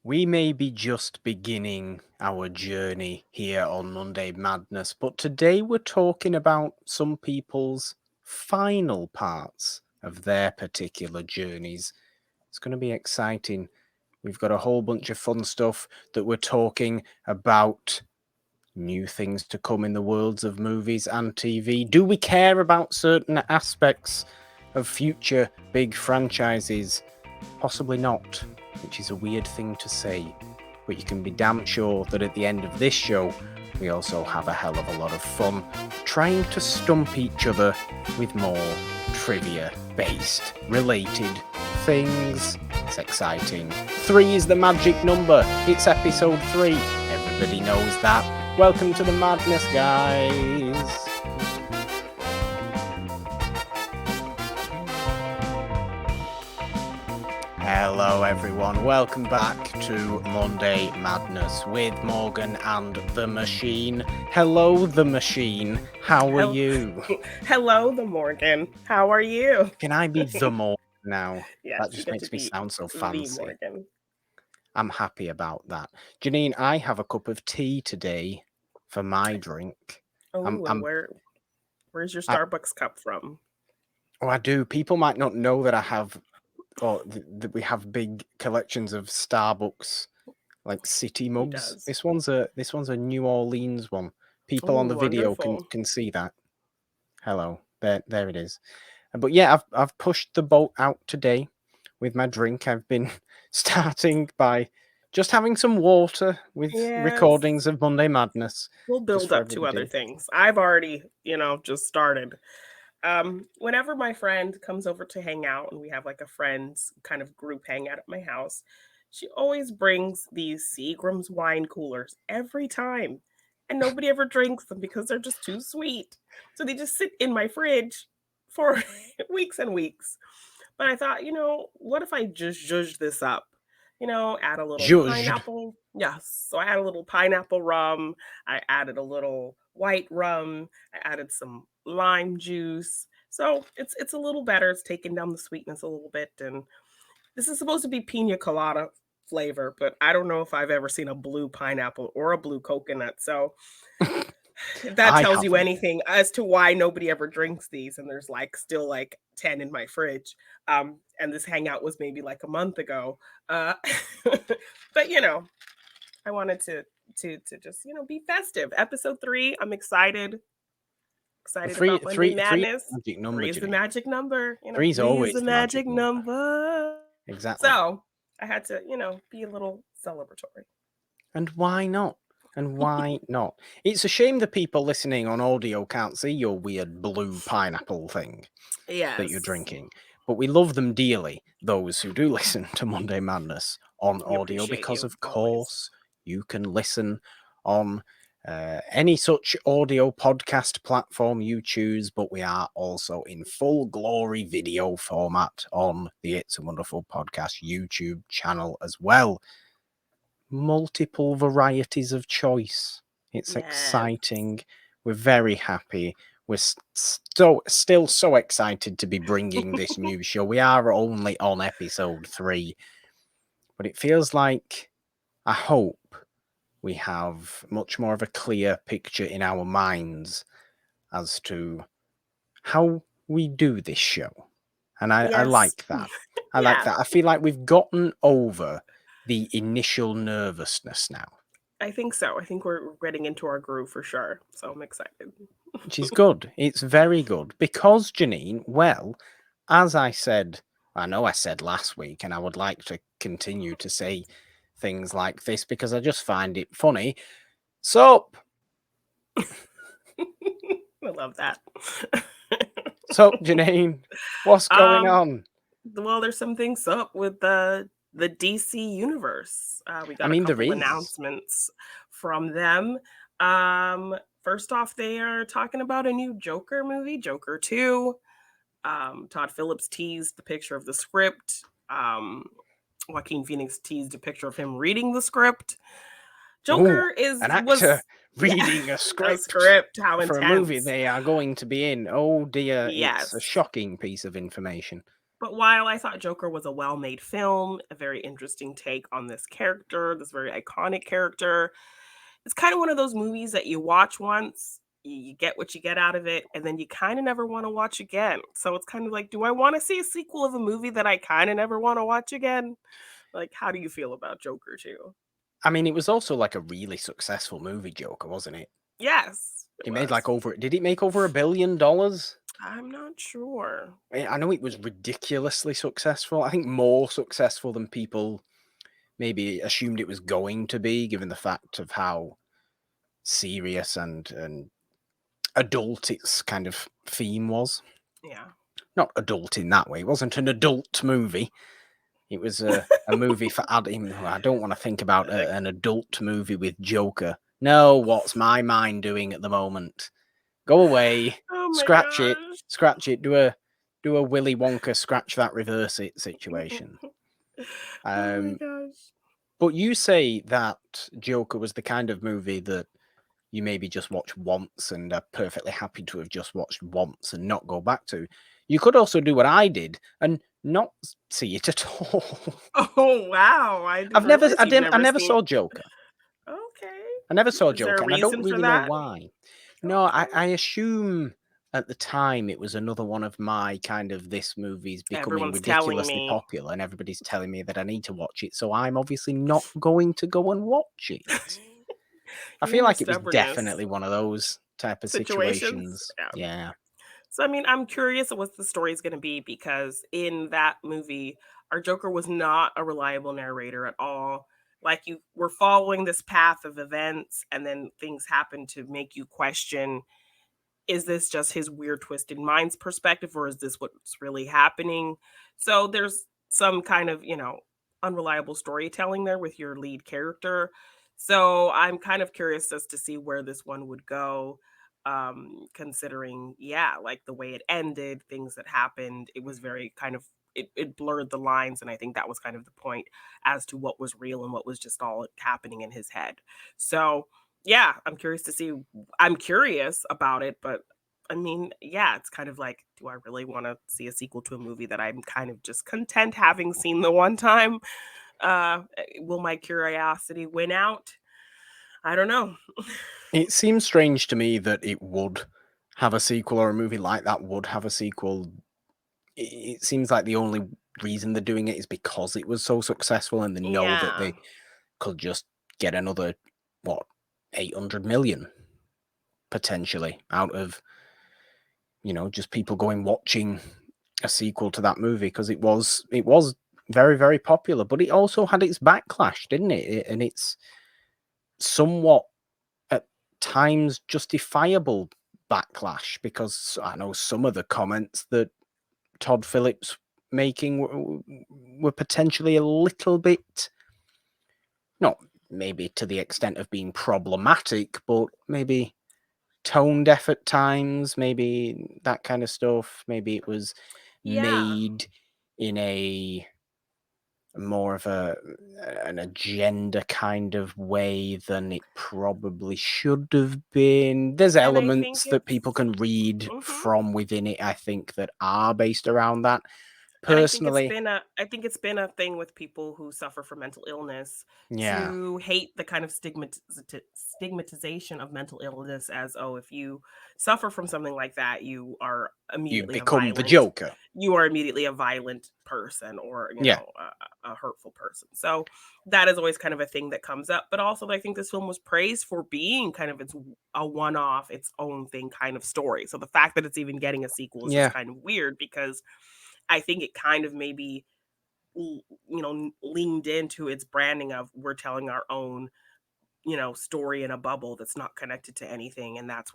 We may be just beginning our journey here on Monday Madness, but today we're talking about some people's final parts of their particular journeys. It's going to be exciting. We've got a whole bunch of fun stuff that we're talking about. New things to come in the worlds of movies and TV. Do we care about certain aspects of future big franchises? Possibly not, which is a weird thing to say, but you can be damn sure that at the end of this show, we also have a hell of a lot of fun trying to stump each other with more trivia-based, related things. It's exciting. 3 is the magic number. It's episode 3. Everybody knows that. Welcome to the madness, guys. Hello everyone, welcome back to Monday Madness with Morgan and the Machine. Hello the Machine, how are you? Hello the Morgan, how are you? Can I be the Morgan now? Yes, That just makes me sound so fancy. Morgan. I'm happy about that. Jeannine, I have a cup of tea today for my drink. Where's your Starbucks cup from? Oh, I do. People might not know that I have... that we have big collections of Starbucks, like city mugs. This one's a New Orleans one. People on the video can see that. Hello, there it is. But yeah, I've pushed the boat out today with my drink. I've been starting by just having some water with recordings of Monday Madness. We'll build up to other things. I've already, just started. Whenever my friend comes over to hang out and we have like a friends kind of group hangout at my house, she always brings these Seagram's wine coolers every time. And nobody ever drinks them because they're just too sweet. So they just sit in my fridge for weeks and weeks. But I thought, what if I just zhuzh this up? Add a little pineapple. Yes. So I added a little pineapple rum. I added a little white rum. I added some lime juice. So it's a little better. It's taking down the sweetness a little bit. And this is supposed to be pina colada flavor, but I don't know if I've ever seen a blue pineapple or a blue coconut. So that tells you anything as to why nobody ever drinks these. And there's still 10 in my fridge. And this hangout was maybe like a month ago. But I wanted to just, be festive. Episode 3, I'm excited. Excited about Monday Madness. 3 is the magic number. 3 is always the magic number. Exactly. So I had to, be a little celebratory. And why not? And why not? It's a shame the people listening on audio can't see your weird blue pineapple thing that you're drinking. But we love them dearly, those who do listen to Monday Madness on audio, because of course you can listen on any such audio podcast platform you choose, but we are also in full glory video format on the It's a Wonderful Podcast YouTube channel as well. Multiple varieties of choice. It's exciting. We're very happy. We're still so excited to be bringing this new show. We are only on episode 3, but it feels like, I hope, we have much more of a clear picture in our minds as to how we do this show. And I like that. I like that. I feel like we've gotten over the initial nervousness now. I think so. I think we're getting into our groove for sure. So I'm excited. Which is good. It's very good. Because, Jeannine, well, as I said, I know I said last week, and I would like to continue to say things like this because I just find it funny. Sup? I love that. So, Jeannine, what's going on? Well, there's some things up with the DC universe. We got a couple announcements from them. First off, they are talking about a new Joker movie, Joker 2. Todd Phillips teased the picture of the script. Joaquin Phoenix teased a picture of him reading the script. Joker is an actor reading a script. How intense. For a movie they are going to be in. Oh dear, it's a shocking piece of information. But while I thought Joker was a well-made film, a very interesting take on this character, this very iconic character, it's kind of one of those movies that you watch once, you get what you get out of it, and then you kind of never want to watch again. So it's kind of like, do I want to see a sequel of a movie that I kind of never want to watch again? Like, how do you feel about Joker 2? I mean, it was also like a really successful movie, Joker, wasn't it? Yes, it It made like was. did it make over $1 billion? I'm not sure. I know it was ridiculously successful. I think more successful than people maybe assumed it was going to be, given the fact of how serious and adult its kind of theme was. Yeah. Not adult in that way. It wasn't an adult movie. It was a movie for adults. I don't want to think about an adult movie with Joker. No, what's my mind doing at the moment? Go away. Oh my Scratch it. gosh. Scratch it. Do a Willy Wonka scratch that reverse it situation. Oh my gosh. But you say that Joker was the kind of movie that you maybe just watch once and are perfectly happy to have just watched once and not go back to. You could also do what I did and not see it at all. Oh wow! I didn't realize I you'd never never seen. saw Joker. Okay. I never saw Is there a Joker, and I don't reason for really know that? why. No, Okay. I assume at the time it was another one of my kind of this movie's becoming Everyone's telling ridiculously me. popular, and everybody's telling me that I need to watch it, so I'm obviously not going to go and watch it. I You feel and your like it was stubbornness definitely one of those type of situations. situations. Yeah. Yeah. So I mean, I'm curious what the story's going to be because in that movie, our Joker was not a reliable narrator at all. Like you were following this path of events, and then things happen to make you question, is this just his weird twisted mind's perspective or is this what's really happening? So there's some kind of, unreliable storytelling there with your lead character. So I'm kind of curious as to see where this one would go, considering, yeah, like the way it ended, things that happened, it was very kind of, it blurred the lines, and I think that was kind of the point as to what was real and what was just all happening in his head. So yeah, I'm curious about it, but I mean, yeah, it's kind of like, do I really want to see a sequel to a movie that I'm kind of just content having seen the one time? Will my curiosity win out? I don't know. It seems strange to me that it would have a sequel, or a movie like that would have a sequel. It seems like the only reason they're doing it is because it was so successful and they know that Yeah. they could just get another, what, 800 million potentially out of, just people going watching a sequel to that movie, because it was very, very popular, but it also had its backlash, didn't it? And it's somewhat at times justifiable backlash, because I know some of the comments that Todd Phillips making were potentially a little bit, not maybe to the extent of being problematic, but maybe tone deaf at times, maybe that kind of stuff. Maybe it was Yeah. made in a more of an agenda kind of way than it probably should have been. There's And I think elements that people it's can read mhm. from within it, I think, that are based around that. And I think it's Personally, been a thing with people who suffer from mental illness yeah, to hate the kind of stigmatization of mental illness as, oh, if you suffer from something like that, you become the Joker. you are immediately a violent person, or Yeah, a hurtful person. So that is always kind of a thing that comes up. But also, I think this film was praised for being kind of a one-off, its own thing kind of story. So the fact that it's even getting a sequel is just yeah. kind of weird because I think it kind of maybe leaned into its branding of, we're telling our own, story in a bubble that's not connected to anything, and that's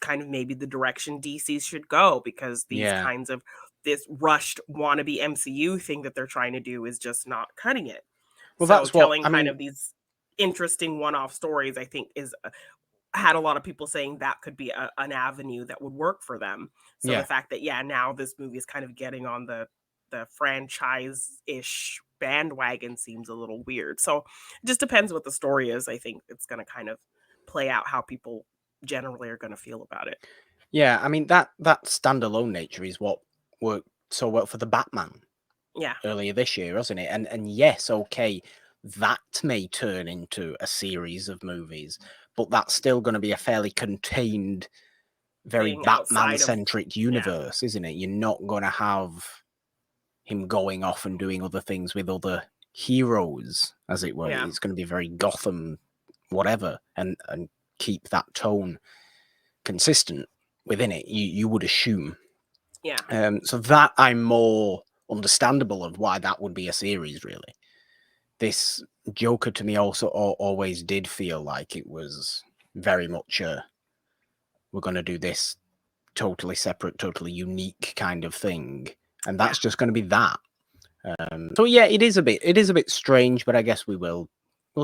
kind of maybe the direction DC should go, because these Yeah. kinds of this rushed wannabe MCU thing that they're trying to do is just not cutting it. Well, So that's what telling I kind mean. of these interesting one-off stories, I think, is had a lot of people saying that could be an avenue that would work for them. So the Yeah. fact that, yeah, now this movie is kind of getting on the franchise-ish bandwagon seems a little weird. So it just depends what the story is. I think it's going to kind of play out how people generally are going to feel about it. Yeah, I mean that standalone nature is what worked so well for the Batman Yeah. earlier this year, hasn't it? And yes, okay, that may turn into a series of movies, but that's still going to be a fairly contained, very Batman-centric universe, isn't it? You're not going to have him going off and doing other things with other heroes, as it were. It's going to be very Gotham, whatever, and keep that tone consistent within it. You would assume. Yeah. So that I'm more understandable of why that would be a series, really. This Joker to me also always did feel like it was very much we're going to do this totally separate, totally unique kind of thing, and that's just going to be that. So yeah, it is a bit strange, but I guess we'll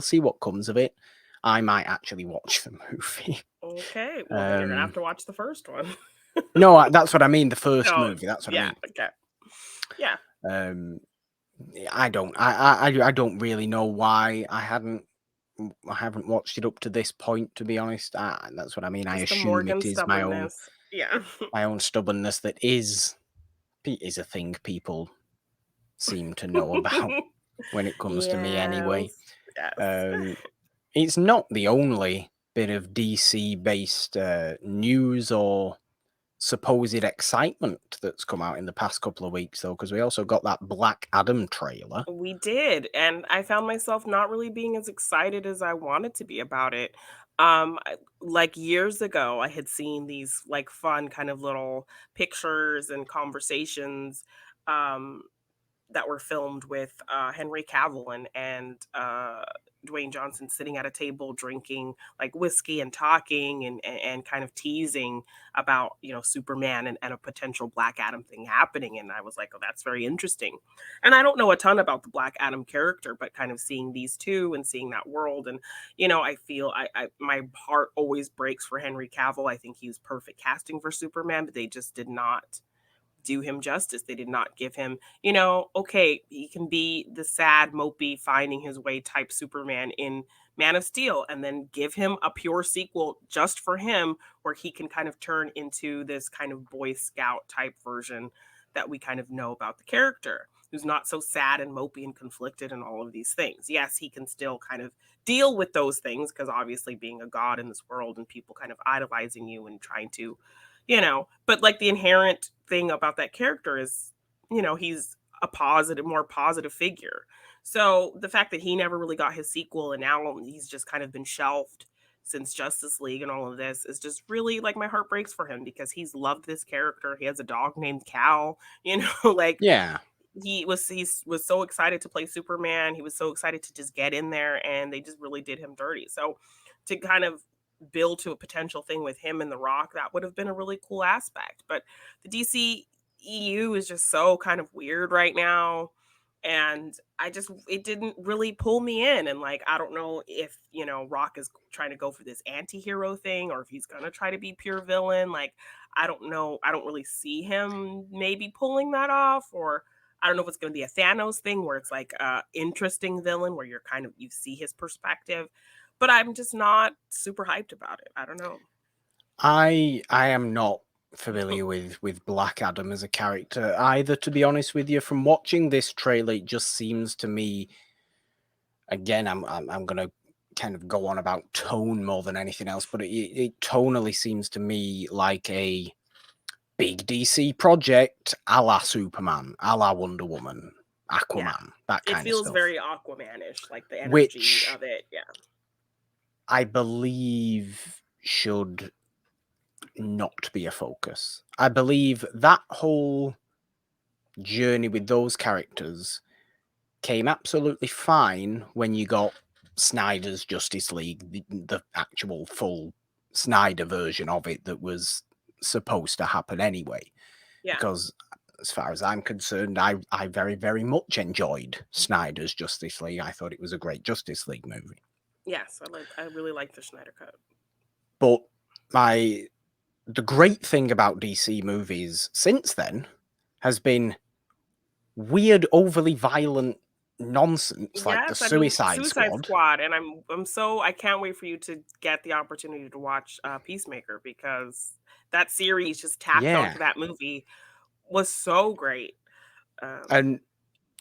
see what comes of it. I might actually watch the movie. Okay, well then you're gonna have to watch the first one. No, that's what I mean. The first movie. That's what I mean. Okay. Yeah. I don't really know why I haven't watched it up to this point, to be honest. That's what I mean. Just I assume it is my own stubbornness that is a thing people seem to know about when it comes to me anyway. Yes. It's not the only bit of DC based news or supposed excitement that's come out in the past couple of weeks, though, because we also got that Black Adam trailer. We did, and I found myself not really being as excited as I wanted to be about it. Like years ago, I had seen these like fun kind of little pictures and conversations um, that were filmed with Henry Cavill and Dwayne Johnson sitting at a table drinking like whiskey and talking and kind of teasing about Superman and a potential Black Adam thing happening. And I was like, oh, that's very interesting. And I don't know a ton about the Black Adam character, but kind of seeing these two and seeing that world, and I feel I my heart always breaks for Henry Cavill. I think he was perfect casting for Superman, but they just did not do him justice. They did not give him, okay, he can be the sad, mopey, finding his way type Superman in Man of Steel, and then give him a pure sequel just for him where he can kind of turn into this kind of Boy Scout type version that we kind of know about the character, who's not so sad and mopey and conflicted and all of these things. Yes, he can still kind of deal with those things because obviously being a god in this world and people kind of idolizing you and trying to but like the inherent thing about that character is, he's a more positive figure. So the fact that he never really got his sequel and now he's just kind of been shelved since Justice League and all of this is just really like my heart breaks for him because he's loved this character. He has a dog named Cal, like he was so excited to play Superman. He was so excited to just get in there and they just really did him dirty. So to kind of build to a potential thing with him and The Rock, that would have been a really cool aspect. But the DC EU is just so kind of weird right now. And it didn't really pull me in. And like, I don't know if, Rock is trying to go for this anti hero thing or if he's going to try to be pure villain. Like, I don't know. I don't really see him maybe pulling that off, or I don't know if it's going to be a Thanos thing where it's like a interesting villain where you see his perspective. But I'm just not super hyped about it. I don't know. I am not familiar with Black Adam as a character either, to be honest with you. From watching this trailer, it just seems to me, again, I'm gonna kind of go on about tone more than anything else, but it tonally seems to me like a big DC project, a la Superman, a la Wonder Woman, Aquaman, that kind of stuff. It feels very Aquaman-ish, like the energy of it. Yeah. I believe should not be a focus. I believe that whole journey with those characters came absolutely fine when you got Snyder's Justice League, the actual full Snyder version of it that was supposed to happen anyway. Yeah. Because as far as I'm concerned, I very, very much enjoyed Snyder's Justice League. I thought it was a great Justice League movie. Yes, I really like the Snyder Cut. But the great thing about DC movies since then has been weird, overly violent nonsense like the Suicide Squad. And I can't wait for you to get the opportunity to watch Peacemaker, because that series just tacked onto that movie was so great. And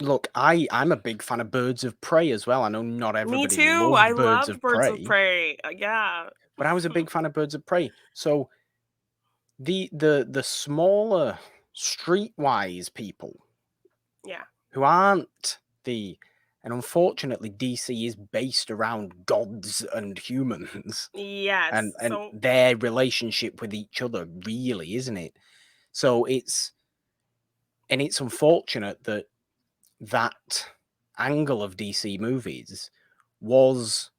look, I'm a big fan of Birds of Prey as well. I know not Me everybody too. I loved Birds loved of Birds of Prey, Prey. Yeah. but I was a big fan of Birds of Prey. So the smaller streetwise people who aren't and unfortunately DC is based around gods and humans. Yes. And their relationship with each other, really, isn't it? So it's unfortunate that angle of DC movies was,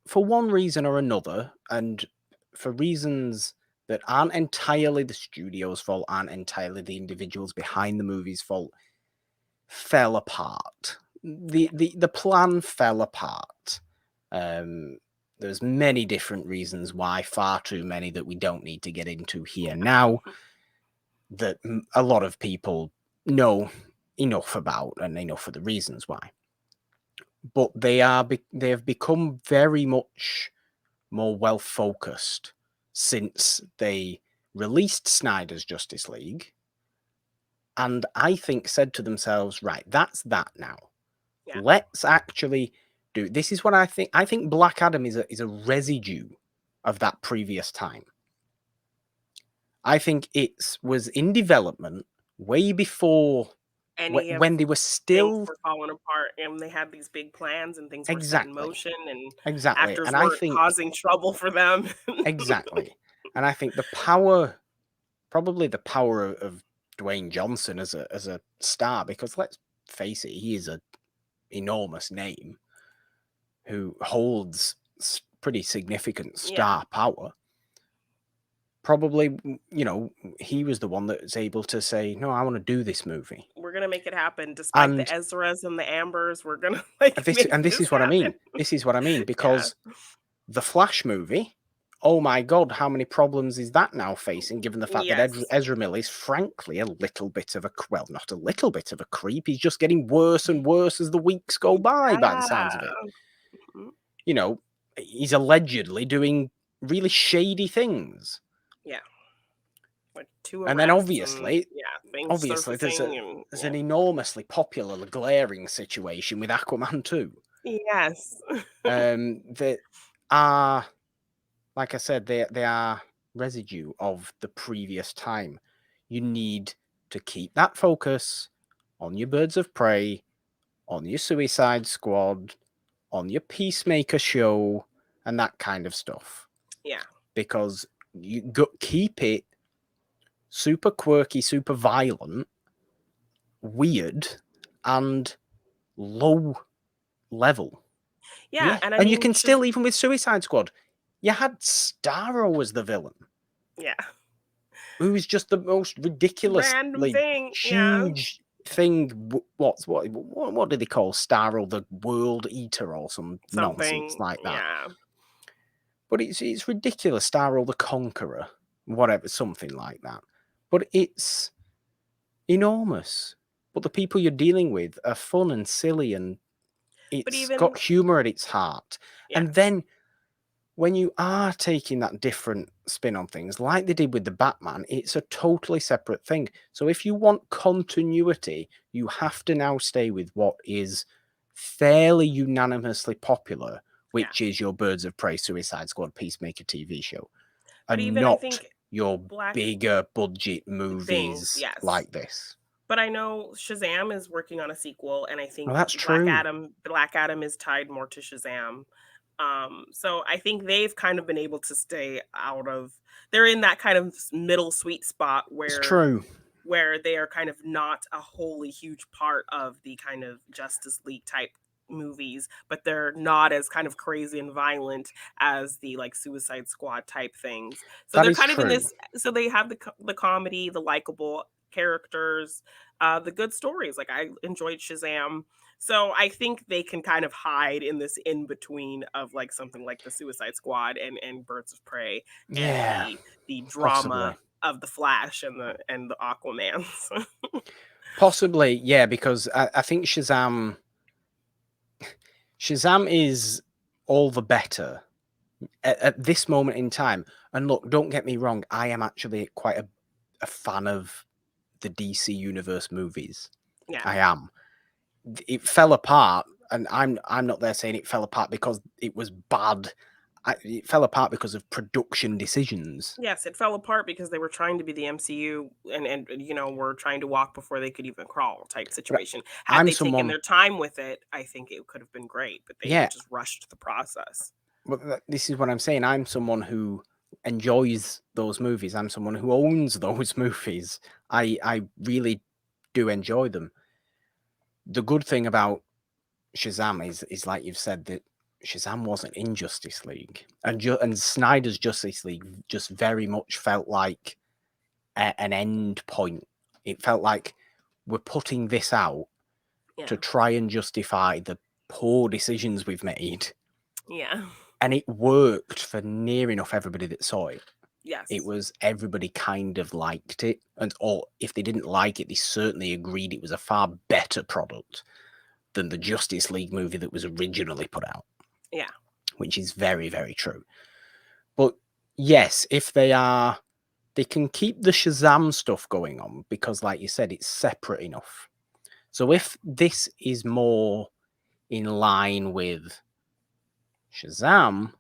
for one reason or another, and for reasons that aren't entirely the studio's fault, aren't entirely the individuals behind the movie's fault, fell apart. The plan fell apart. There's many different reasons why, far too many that we don't need to get into here now, that a lot of people know enough about and enough of the reasons why. But they have become very much more well focused since they released Snyder's Justice League, and I think said to themselves, right, that's that now. Yeah. Let's actually do this. Is what I think. I think Black Adam is a residue of that previous time. I think it was in development way before when they were still were falling apart, and they had these big plans and things were set in motion, and exactly, actors and were I think causing trouble for them. Exactly, and I think probably the power of Dwayne Johnson as a star, because let's face it, he is an enormous name who holds pretty significant star power. Probably, he was the one that was able to say, no, I want to do this movie. We're going to make it happen. Despite the Ezras and the Ambers, we're going to this is what I mean. This is what I mean, because the Flash movie, oh my God, how many problems is that now facing, given the fact that Ezra Miller is frankly a little bit of not a little bit of a creep. He's just getting worse and worse as the weeks go by the sounds of it. He's allegedly doing really shady things. Yeah. Like and then obviously there's an enormously popular glaring situation with Aquaman 2. Yes. That are, like I said, they are residue of the previous time. You need to keep that focus on your Birds of Prey, on your Suicide Squad, on your Peacemaker show, and that kind of stuff. Yeah. Because you keep it super quirky, super violent, weird, and low level. Yeah. And you can still, even with Suicide Squad, you had Starro as the villain. Yeah. Who is just the most ridiculous, huge thing. What do they call Starro? The World Eater or something nonsense like that. Yeah. But it's ridiculous. Starro the Conqueror, whatever, something like that. But it's enormous. But the people you're dealing with are fun and silly, and it's got humor at its heart. Yeah. And then when you are taking that different spin on things, like they did with the Batman, it's a totally separate thing. So if you want continuity, you have to now stay with what is fairly unanimously popular, which is your Birds of Prey, Suicide Squad, Peacemaker TV show, and not your bigger budget movies like this. But I know Shazam is working on a sequel, and I think that's true. Black Adam is tied more to Shazam. So I think they've kind of been able to stay out of. They're in that kind of middle sweet spot where they are kind of not a wholly huge part of the kind of Justice League type movies, but they're not as kind of crazy and violent as the like Suicide Squad type things. So they're kind of in this. So they have the comedy, the likable characters, the good stories. Like I enjoyed Shazam. So I think they can kind of hide in this in between of like something like the Suicide Squad and Birds of Prey and the drama of the Flash and the Aquamans. Possibly, yeah, because I think Shazam is all the better at this moment in time. And look, don't get me wrong, I am actually quite a fan of the DC Universe movies. Yeah. I am. It fell apart, and I'm not there saying it fell apart because it was bad. It fell apart because of production decisions. Yes, it fell apart because they were trying to be the MCU and were trying to walk before they could even crawl type situation. Had they taken their time with it, I think it could have been great, but they just rushed the process. But this is what I'm saying. I'm someone who enjoys those movies. I'm someone who owns those movies. I really do enjoy them. The good thing about Shazam is like you've said, that Shazam wasn't in Justice League, and Snyder's Justice League just very much felt like an end point. It felt like we're putting this out to try and justify the poor decisions we've made. Yeah. And it worked for near enough everybody that saw it. Yes. It was, everybody kind of liked it. Or if they didn't like it, they certainly agreed it was a far better product than the Justice League movie that was originally put out. Yeah. Which is very, very true. But yes, if they can keep the Shazam stuff going on because, like you said, it's separate enough. So if this is more in line with Shazam,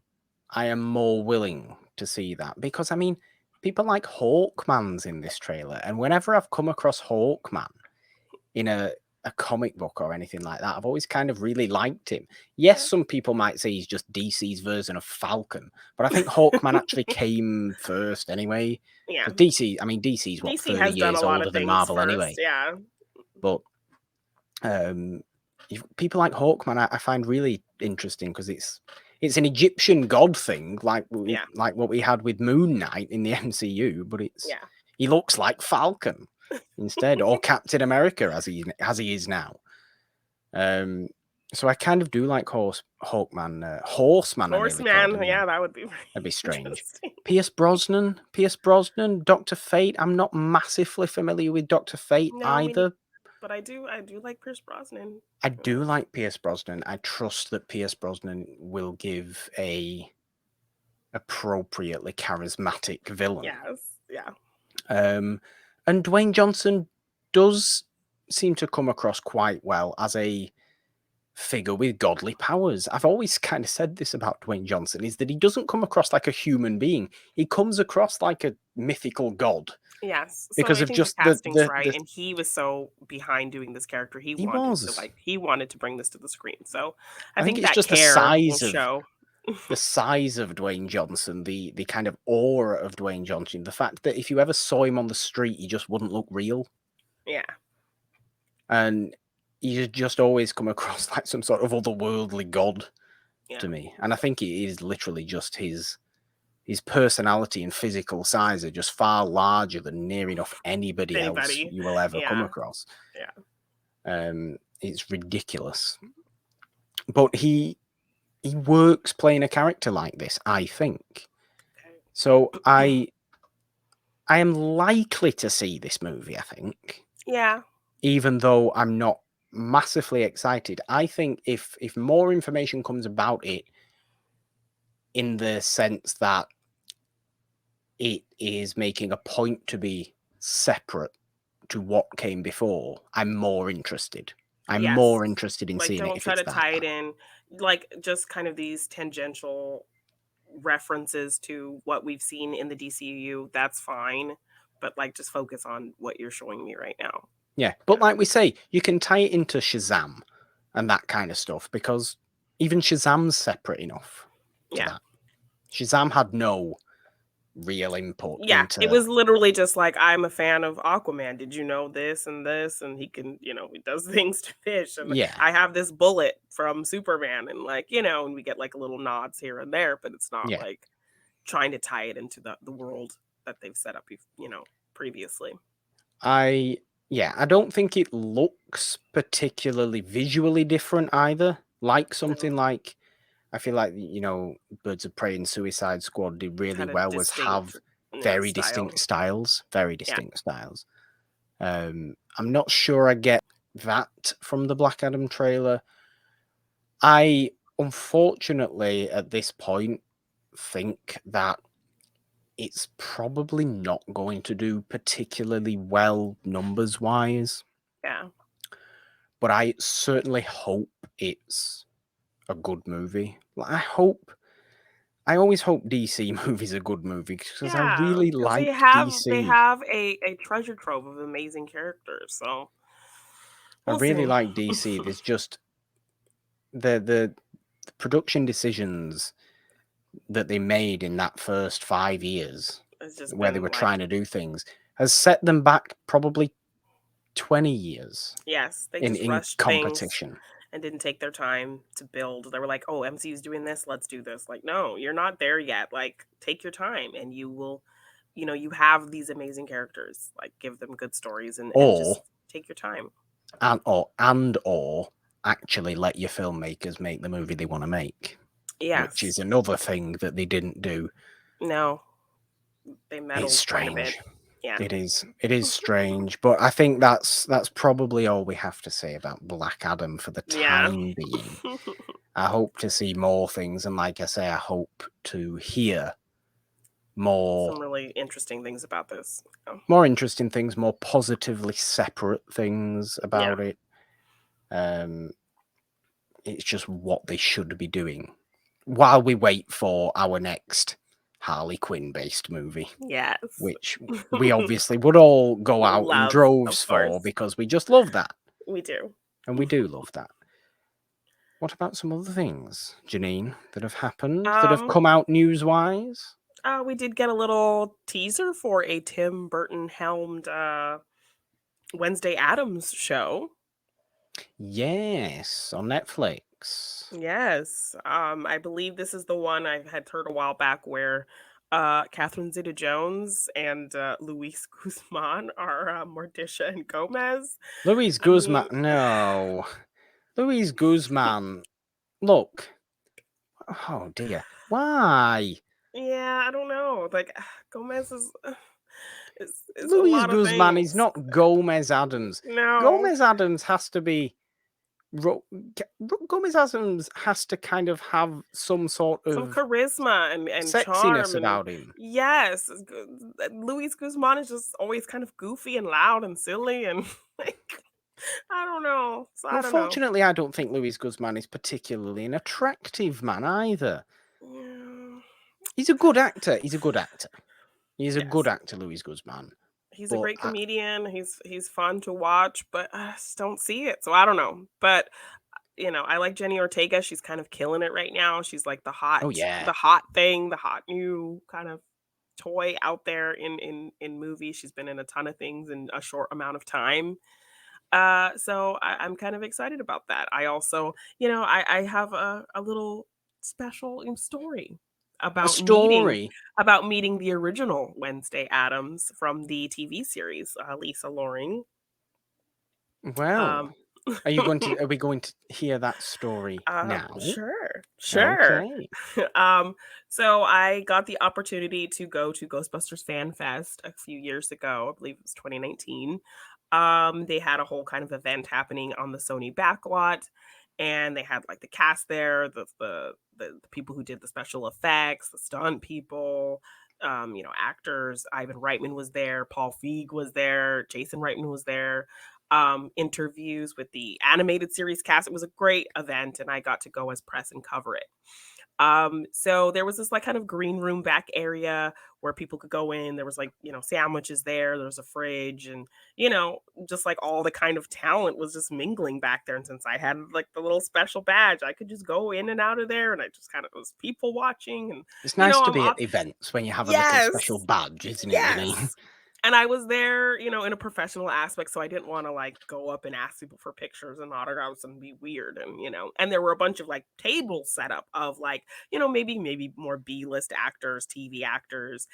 I am more willing to see that, because I mean, people like Hawkman's in this trailer, and whenever I've come across Hawkman in a comic book or anything like that, I've always kind of really liked him. Yes, some people might say he's just DC's version of Falcon, but I think Hawkman actually came first anyway. Yeah. DC's what, DC 30 years older than Marvel first, anyway. Yeah. But people like Hawkman I find really interesting because it's an Egyptian god thing, like what we had with Moon Knight in the MCU, but he looks like Falcon instead, or Captain America as he is now. So I kind of do like Horseman. Yeah, that would be. That'd be strange. Pierce Brosnan, Dr. Fate. I'm not massively familiar with Dr. Fate either. But I do like Pierce Brosnan. I do like Pierce Brosnan. I trust that Pierce Brosnan will give a appropriately charismatic villain. Yes, yeah. And Dwayne Johnson does seem to come across quite well as a figure with godly powers. I've always kind of said this about Dwayne Johnson, is that he doesn't come across like a human being. He comes across like a mythical god. Yes, because of just the casting's right, and he was so behind doing this character. He wanted to bring this to the screen. So I think it's just the size of Dwayne Johnson, the kind of aura of Dwayne Johnson, the fact that if you ever saw him on the street, he just wouldn't look real. Yeah, and he just always come across like some sort of otherworldly god to me. And I think it is literally just his personality and physical size are just far larger than near enough anybody else you will ever come across. Yeah. It's ridiculous. But he works playing a character like this, I think. Okay. So I am likely to see this movie, I think. Yeah. Even though I'm not massively excited. I think if more information comes about it, in the sense that it is making a point to be separate to what came before, I'm more interested. I'm more interested in seeing it. Don't try to tie it in, like just kind of these tangential references to what we've seen in the DCU. That's fine, but like just focus on what you're showing me right now. Yeah, but like we say, you can tie it into Shazam and that kind of stuff, because even Shazam's separate enough to that. Shazam had no real input. Yeah, it was literally just like, I'm a fan of Aquaman. Did you know this and this? And he can, he does things to fish. And I have this bullet from Superman, and and we get like little nods here and there, but it's not like trying to tie it into the world that they've set up, previously. I don't think it looks particularly visually different either. Like something like, I feel like, Birds of Prey and Suicide Squad did really well was have very distinct styles. Very distinct styles. I'm not sure I get that from the Black Adam trailer. I, unfortunately, at this point, think that it's probably not going to do particularly well numbers-wise. Yeah. But I certainly hope it's a good movie. I always hope DC movies are good movies because I really like DC. They have a treasure trove of amazing characters, so I really like DC. There's just the production decisions that they made in that first 5 years where they were trying to do things has set them back probably 20 years. Yes, they just rushed competition things and didn't take their time to build. They were like, "Oh, MCU's doing this, let's do this." Like, no, you're not there yet. Like, take your time, and you will. You have these amazing characters. Like, give them good stories, and just take your time. Or actually let your filmmakers make the movie they want to make. Yeah, which is another thing that they didn't do. No, they meddled quite a bit. Yeah, it is strange, but I think that's probably all we have to say about Black Adam for the time being. I hope to see more things, and like I say, I hope to hear more some really interesting things about this. More interesting things, more positively separate things about it. It's just what they should be doing while we wait for our next Harley Quinn based movie. Yes. Which we obviously would all go out in droves for because we just love that. We do. And we do love that. What about some other things, Jeannine, that have happened, that have come out news-wise? We did get a little teaser for a Tim Burton-helmed Wednesday Addams show. Yes, on Netflix. Yes. I believe this is the one I had heard a while back where Catherine Zeta-Jones and Luis Guzman are Morticia and Gomez. Luis Guzman, no. Luis Guzman, look. Oh dear. Why? Yeah, I don't know. Like, Gomez is Luis Guzman is not Gomez Addams. No. Gomez Addams has to be. Gomez Addams has to kind of have some sort of charisma and sexiness charm about him. Yes, Luis Guzman is just always kind of goofy and loud and silly and like I don't know. So Unfortunately, I don't think Luis Guzman is particularly an attractive man either. Yeah. He's a good actor. He's a good actor, Luis Guzman. He's a great comedian. He's fun to watch, but I just don't see it. So I don't know. But I like Jenny Ortega. She's kind of killing it right now. She's like the hot thing, the hot new kind of toy out there in movies. She's been in a ton of things in a short amount of time. So I'm kind of excited about that. I also, I have a little special story about meeting the original Wednesday Addams from the TV series, Lisa Loring. Well, are we going to hear that story now? Sure. Okay. So I got the opportunity to go to Ghostbusters Fan Fest a few years ago. I believe it was 2019. They had a whole kind of event happening on the Sony backlot, and they had like the cast there, the people who did the special effects, the stunt people, actors. Ivan Reitman was there, Paul Feig was there, Jason Reitman was there. Interviews with the animated series cast. It was a great event, and I got to go as press and cover it. So there was this like kind of green room back area where people could go in. There was like, sandwiches there. There was a fridge and, just like all the kind of talent was just mingling back there. And since I had like the little special badge, I could just go in and out of there. And I just kind of was people watching. And it's nice to be at events when you have a little special badge, isn't it? Yes. And I was there, in a professional aspect, so I didn't want to like go up and ask people for pictures and autographs and be weird. And and there were a bunch of like tables set up of like, maybe more B-list actors, TV actors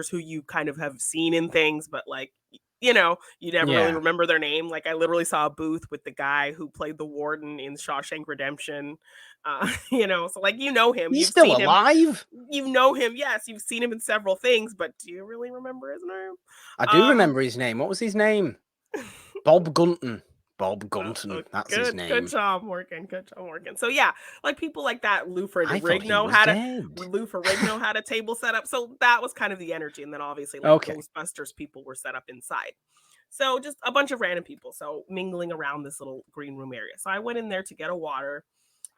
who you kind of have seen in things, but like you never really remember their name. Like I literally saw a booth with the guy who played the warden in Shawshank Redemption. So like him. He's still alive. Him. Yes, you've seen him in several things, but do you really remember his name? I do remember his name. What was his name? Bob Gunton. Bob Gunton. That's his name. Good job, Morgan. Good job, Morgan. So yeah, like people like that. Lou Ferrigno had a table set up. So that was kind of the energy. And then obviously like Ghostbusters people were set up inside. So just a bunch of random people. So mingling around this little green room area. So I went in there to get a water.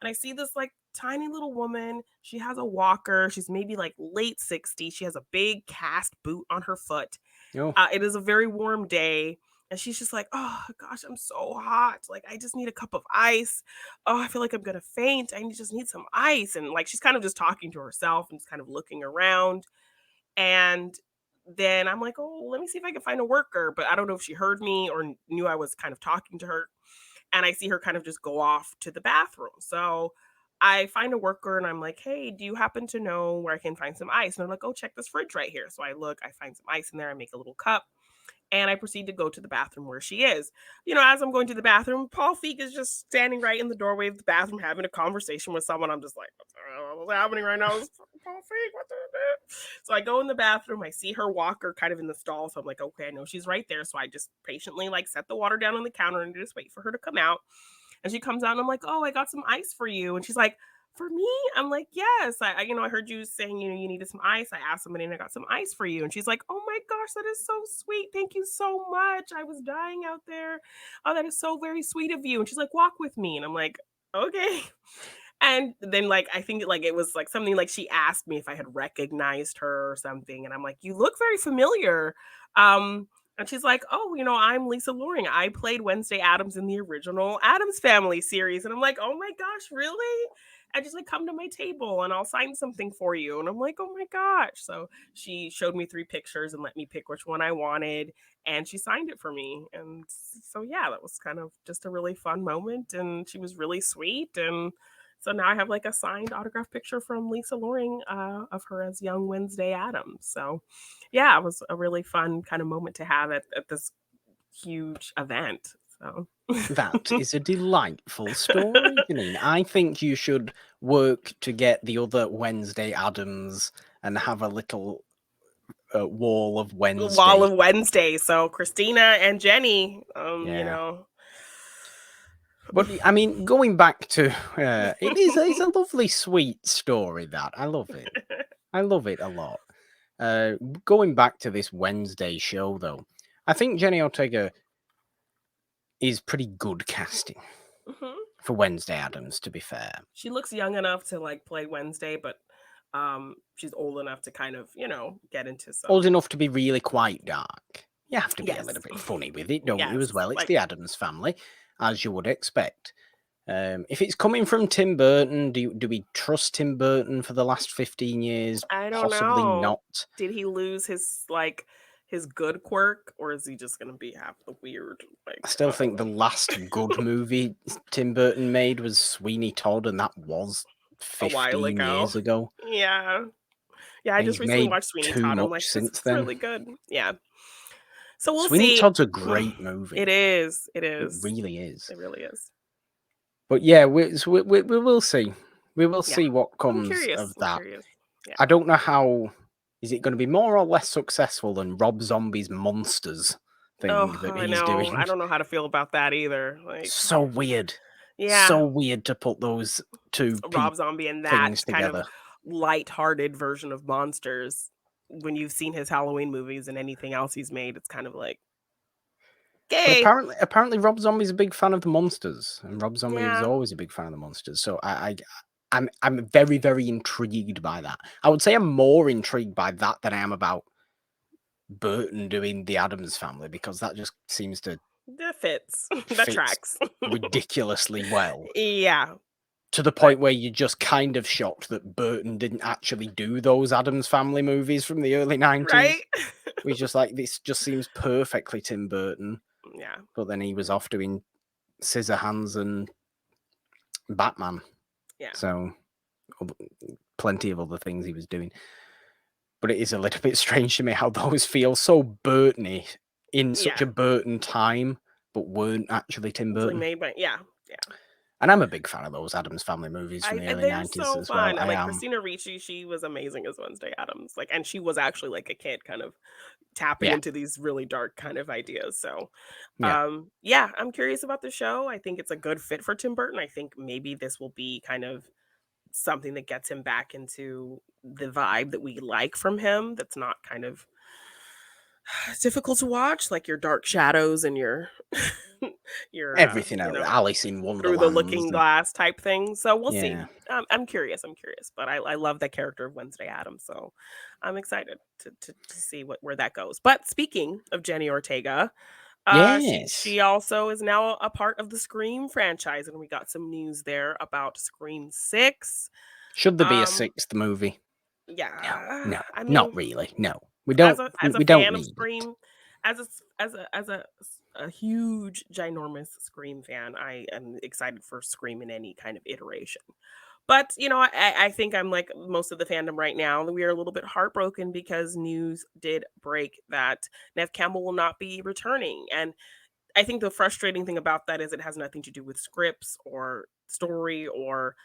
And I see this like tiny little woman. She has a walker. She's maybe like late 60s. She has a big cast boot on her foot. It is a very warm day. And she's just like, oh gosh, I'm so hot. Like, I just need a cup of ice. Oh, I feel like I'm going to faint. I just need some ice. And like, she's kind of just talking to herself and just kind of looking around. And then I'm like, oh, let me see if I can find a worker. But I don't know if she heard me or knew I was kind of talking to her. And I see her kind of just go off to the bathroom. So I find a worker and I'm like, hey, do you happen to know where I can find some ice? And they're like, oh, check this fridge right here. So I look, I find some ice in there. I make a little cup. And I proceed to go to the bathroom where she is. You know, as I'm going to the bathroom, Paul Feig is just standing right in the doorway of the bathroom having a conversation with someone. I'm just like, what's happening right now? Paul Feig, what the heck? So I go in the bathroom. I see her walker kind of in the stall. So I'm like, okay, I know she's right there. So I just patiently like set the water down on the counter and just wait for her to come out. And she comes out and I'm like, oh, I got some ice for you. And she's like, for me? I'm like, yes. I heard you saying, you needed some ice. I asked somebody and I got some ice for you. And she's like, oh my gosh, that is so sweet. Thank you so much. I was dying out there. Oh, that is so very sweet of you. And she's like, walk with me. And I'm like, okay. And then like, I think like it was like something like she asked me if I had recognized her or something. And I'm like, you look very familiar. And she's like, oh, I'm Lisa Loring. I played Wednesday Addams in the original Addams Family series. And I'm like, oh my gosh, really? And just like, come to my table and I'll sign something for you. And I'm like, oh my gosh. So she showed me 3 pictures and let me pick which one I wanted. And she signed it for me. And so, yeah, that was kind of just a really fun moment. And she was really sweet. And so now I have like a signed autograph picture from Lisa Loring of her as young Wednesday Addams. So yeah, it was a really fun kind of moment to have at this huge event. So that is a delightful story, Jeannine. I think you should work to get the other Wednesday Addams and have a little wall of Wednesday. Wall of Wednesday. So Christina and Jenny, But I mean, going back to it's a lovely, sweet story. That I love it. I love it a lot. Going back to this Wednesday show, though, I think Jenny Ortega is pretty good casting for Wednesday Addams. To be fair, she looks young enough to like play Wednesday, but she's old enough to kind of get into some. Old enough to be really quite dark. You have to be a little bit funny with it, don't you? As well, it's like the Addams Family, as you would expect. If it's coming from Tim Burton, do we trust Tim Burton for the last 15 years? I don't Possibly know. not. Did he lose his good quirk, or is he just going to have the weird? I still think the last good movie Tim Burton made was Sweeney Todd, and that was 15 years ago. Yeah. I just recently watched Sweeney Todd. I'm like, since then, really good. Yeah. So we'll see. Sweeney Todd's a great movie. It is. It really is. It really is. But yeah, we will see. We will see what comes of that. Yeah. I don't know how. Is it going to be more or less successful than Rob Zombie's Monsters thing that he's doing? I don't know how to feel about that either. So weird. Yeah. So weird to put those two Rob Zombie and that kind of light-hearted version of Monsters. When you've seen his Halloween movies and anything else he's made, it's kind of like gay. But apparently Rob Zombie's a big fan of the Monsters, and Rob Zombie was always a big fan of the Monsters. So I'm very, very intrigued by that. I would say I'm more intrigued by that than I am about Burton doing the Addams Family, because that just seems to fits. That tracks ridiculously well. Yeah. To the point where you're just kind of shocked that Burton didn't actually do those Addams Family movies from the early 90s. Right? We're just like, this just seems perfectly Tim Burton. Yeah. But then he was off doing Scissorhands and Batman. Yeah. So plenty of other things he was doing. But it is a little bit strange to me how those feel so Burton-y in such a Burton time, but weren't actually Tim Burton. Made by, yeah. And I'm a big fan of those Addams Family movies from the early They're 90s so as well. fun. I Like am. Christina Ricci, she was amazing as Wednesday Addams. Like, and she was actually like a kid, kind of tapping Yeah. into these really dark kind of ideas. So, Yeah. yeah, I'm curious about the show. I think it's a good fit for Tim Burton. I think maybe this will be kind of something that gets him back into the vibe that we like from him. That's not kind of difficult to watch, like your Dark Shadows and your Everything else. Alice in Through the Wonderland. Looking Glass type thing. So we'll see. Yeah. I'm curious. But I love the character of Wednesday Addams, so I'm excited to see where that goes. But speaking of Jenny Ortega, Yes. she also is now a part of the Scream franchise, and we got some news there about Scream 6. Should there be a 6th movie? Yeah, No, I mean, not really. No, we don't. As a We don't fan of need Scream, it. as a huge ginormous Scream fan, I am excited for Scream in any kind of iteration. But I think I'm like most of the fandom right now. We are a little bit heartbroken because news did break that Neve Campbell will not be returning, and I think the frustrating thing about that is it has nothing to do with scripts or story or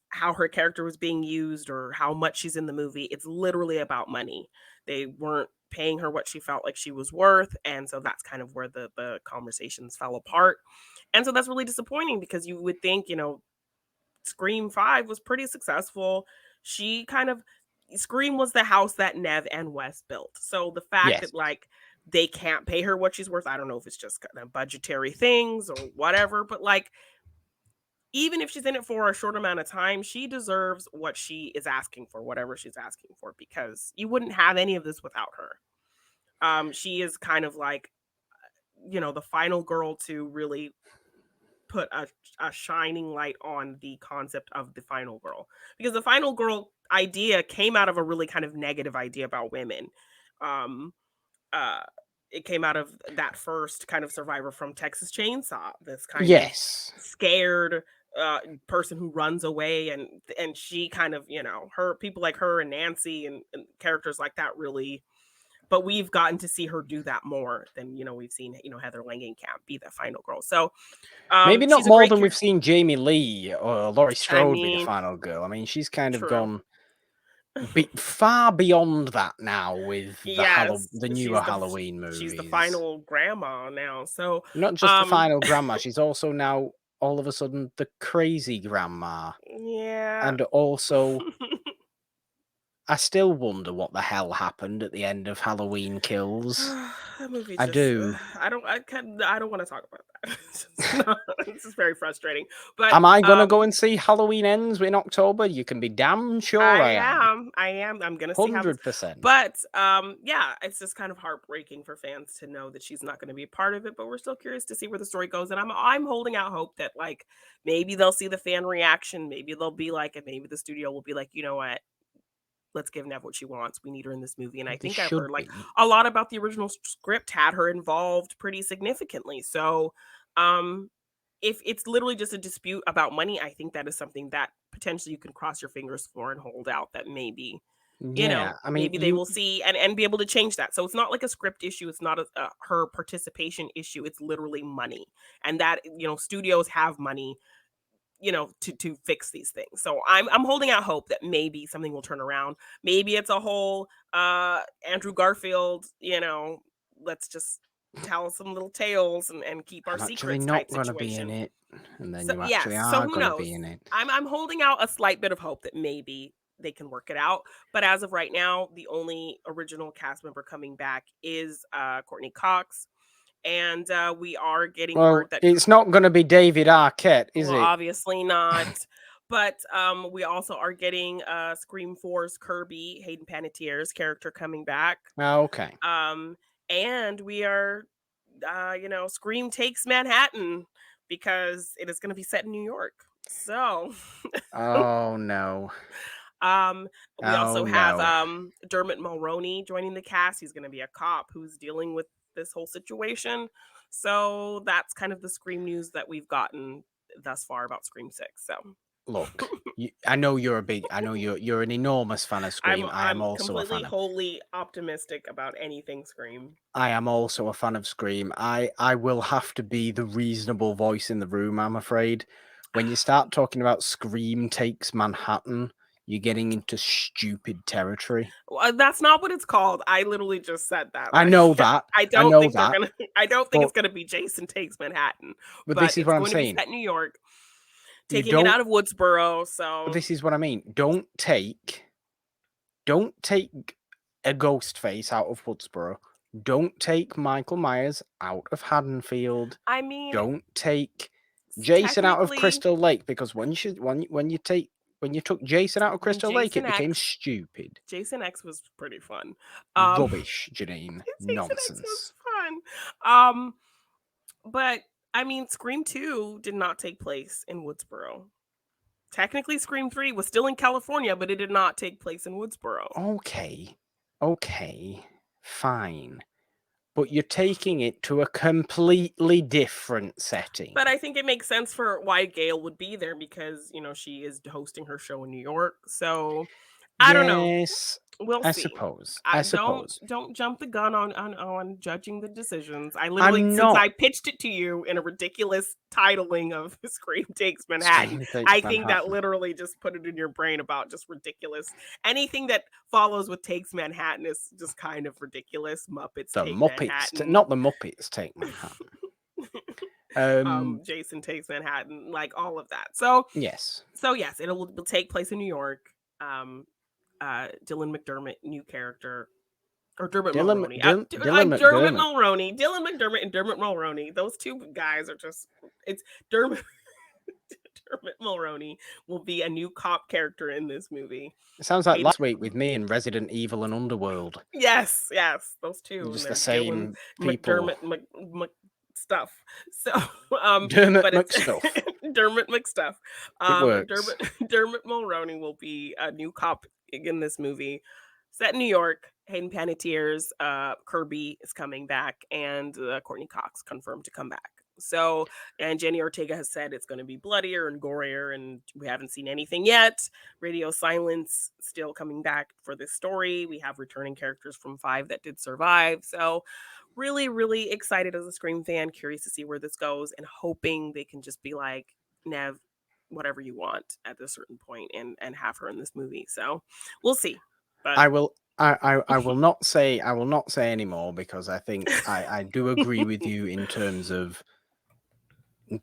how her character was being used or how much she's in the movie. It's literally about money. They weren't paying her what she felt like she was worth, and so that's kind of where the conversations fell apart. And so that's really disappointing because you would think, Scream 5 was pretty successful. She kind of Scream was the house that Neve and Wes built. So the fact Yes. that like they can't pay her what she's worth, I don't know if it's just kind of budgetary things or whatever, but like even if she's in it for a short amount of time, she deserves what she is asking for, whatever she's asking for, because you wouldn't have any of this without her. She is kind of like, the final girl to really put a shining light on the concept of the final girl, because the final girl idea came out of a really kind of negative idea about women. Um, uh, it came out of that first kind of survivor from Texas Chainsaw, this kind of Yes. scared person who runs away, and she kind of her people like her and Nancy and characters like that really. But we've gotten to see her do that more than we've seen Heather Langenkamp be the final girl. So Maybe not she's a more great than we've seen Jamie Lee or Laurie Strode be the final girl. I mean, she's kind of true. gone far beyond that now with Yes, the newer Halloween movies. She's the final grandma now. So not just the final grandma, she's also now all of a sudden the crazy grandma. Yeah. And also I still wonder what the hell happened at the end of Halloween Kills. That movie I do. I don't want to talk about that. It's just very frustrating. But am I gonna go and see Halloween Ends in October? You can be damn sure I am. I'm gonna see 100%. But yeah, it's just kind of heartbreaking for fans to know that she's not going to be a part of it. But we're still curious to see where the story goes, and I'm holding out hope that like maybe they'll see the fan reaction, maybe they'll be like, and maybe the studio will be like, you know what? Let's give Neve what she wants. We need her in this movie. And I think I've heard like a lot about the original script had her involved pretty significantly. So if it's literally just a dispute about money, I think that is something that potentially you can cross your fingers for and hold out that maybe, I mean, maybe they will see and be able to change that. So it's not like a script issue. It's not her participation issue. It's literally money. And that, studios have money to fix these things. So I'm holding out hope that maybe something will turn around. Maybe it's a whole Andrew Garfield, let's just tell some little tales and keep our secrets type situation. Be in it, and then so, you actually are going to be in it. I'm holding out a slight bit of hope that maybe they can work it out. But as of right now, the only original cast member coming back is Courtney Cox. And we are getting word that it's not going to be David Arquette, is it? Obviously not. But we also are getting Scream 4's Kirby, Hayden Panettiere's character, coming back. Okay. And we are, Scream takes Manhattan because it is going to be set in New York. So. Oh no. We also have Dermot Mulroney joining the cast. He's going to be a cop who's dealing with this whole situation. So that's kind of the Scream news that we've gotten thus far about Scream 6. So look, I know you're an enormous fan of Scream. I am also a fan. Wholly optimistic about anything Scream. I am also a fan of Scream. I will have to be the reasonable voice in the room, I'm afraid. when you start talking about Scream Takes Manhattan, you're getting into stupid territory. Well, that's not what it's called. I literally just said that. I know that. I don't think they're gonna. I don't think it's gonna be Jason Takes Manhattan. But But this is it's what I'm going to be saying. set in New York, taking it out of Woodsboro. So But this is what I mean. Don't take a ghost face out of Woodsboro. Don't take Michael Myers out of Haddonfield. I mean, don't take Jason out of Crystal Lake, because when you took Jason out of Crystal Lake, it became stupid. Jason X was pretty fun. Rubbish, Jeannine. Nonsense. Jason X was fun. But I mean, Scream 2 did not take place in Woodsboro. Technically, Scream 3 was still in California, but it did not take place in Woodsboro. Okay, fine. But you're taking it to a completely different setting. But I think it makes sense for why Gail would be there, because, she is hosting her show in New York. So, I don't know. We'll see. I suppose. Don't jump the gun on judging the decisions. I literally, since I pitched it to you in a ridiculous titling of Scream Takes Manhattan, I think that literally just put it in your brain about just ridiculous. Anything that follows with Takes Manhattan is just kind of ridiculous. Muppets Take Manhattan. Not the Muppets Take Manhattan. Jason Takes Manhattan, like all of that. So yes, it will take place in New York. Dylan McDermott, new character, or Dermot Mulroney. Dermot Mulroney. Dylan McDermott and Dermot Mulroney. Those two guys are just. It's Dermot. Dermot Mulroney will be a new cop character in this movie. It sounds like last week with me in Resident Evil and Underworld. Yes, those two. Just the same Dylan people. McDermott stuff. So Dermot McStuff. Dermot McStuff. It works. Dermot Mulroney will be a new cop in this movie, set in New York. Hayden Panettiere's Kirby is coming back, and Courtney Cox confirmed to come back. So, and Jenny Ortega has said it's going to be bloodier and gorier, and we haven't seen anything yet. Radio Silence still coming back for this story. We have returning characters from 5 that did survive. So, really, really excited as a Scream fan, curious to see where this goes, and hoping they can just be like, Neve, whatever you want at a certain point, and have her in this movie. So we'll see. But I will not say any more, because I think I do agree with you in terms of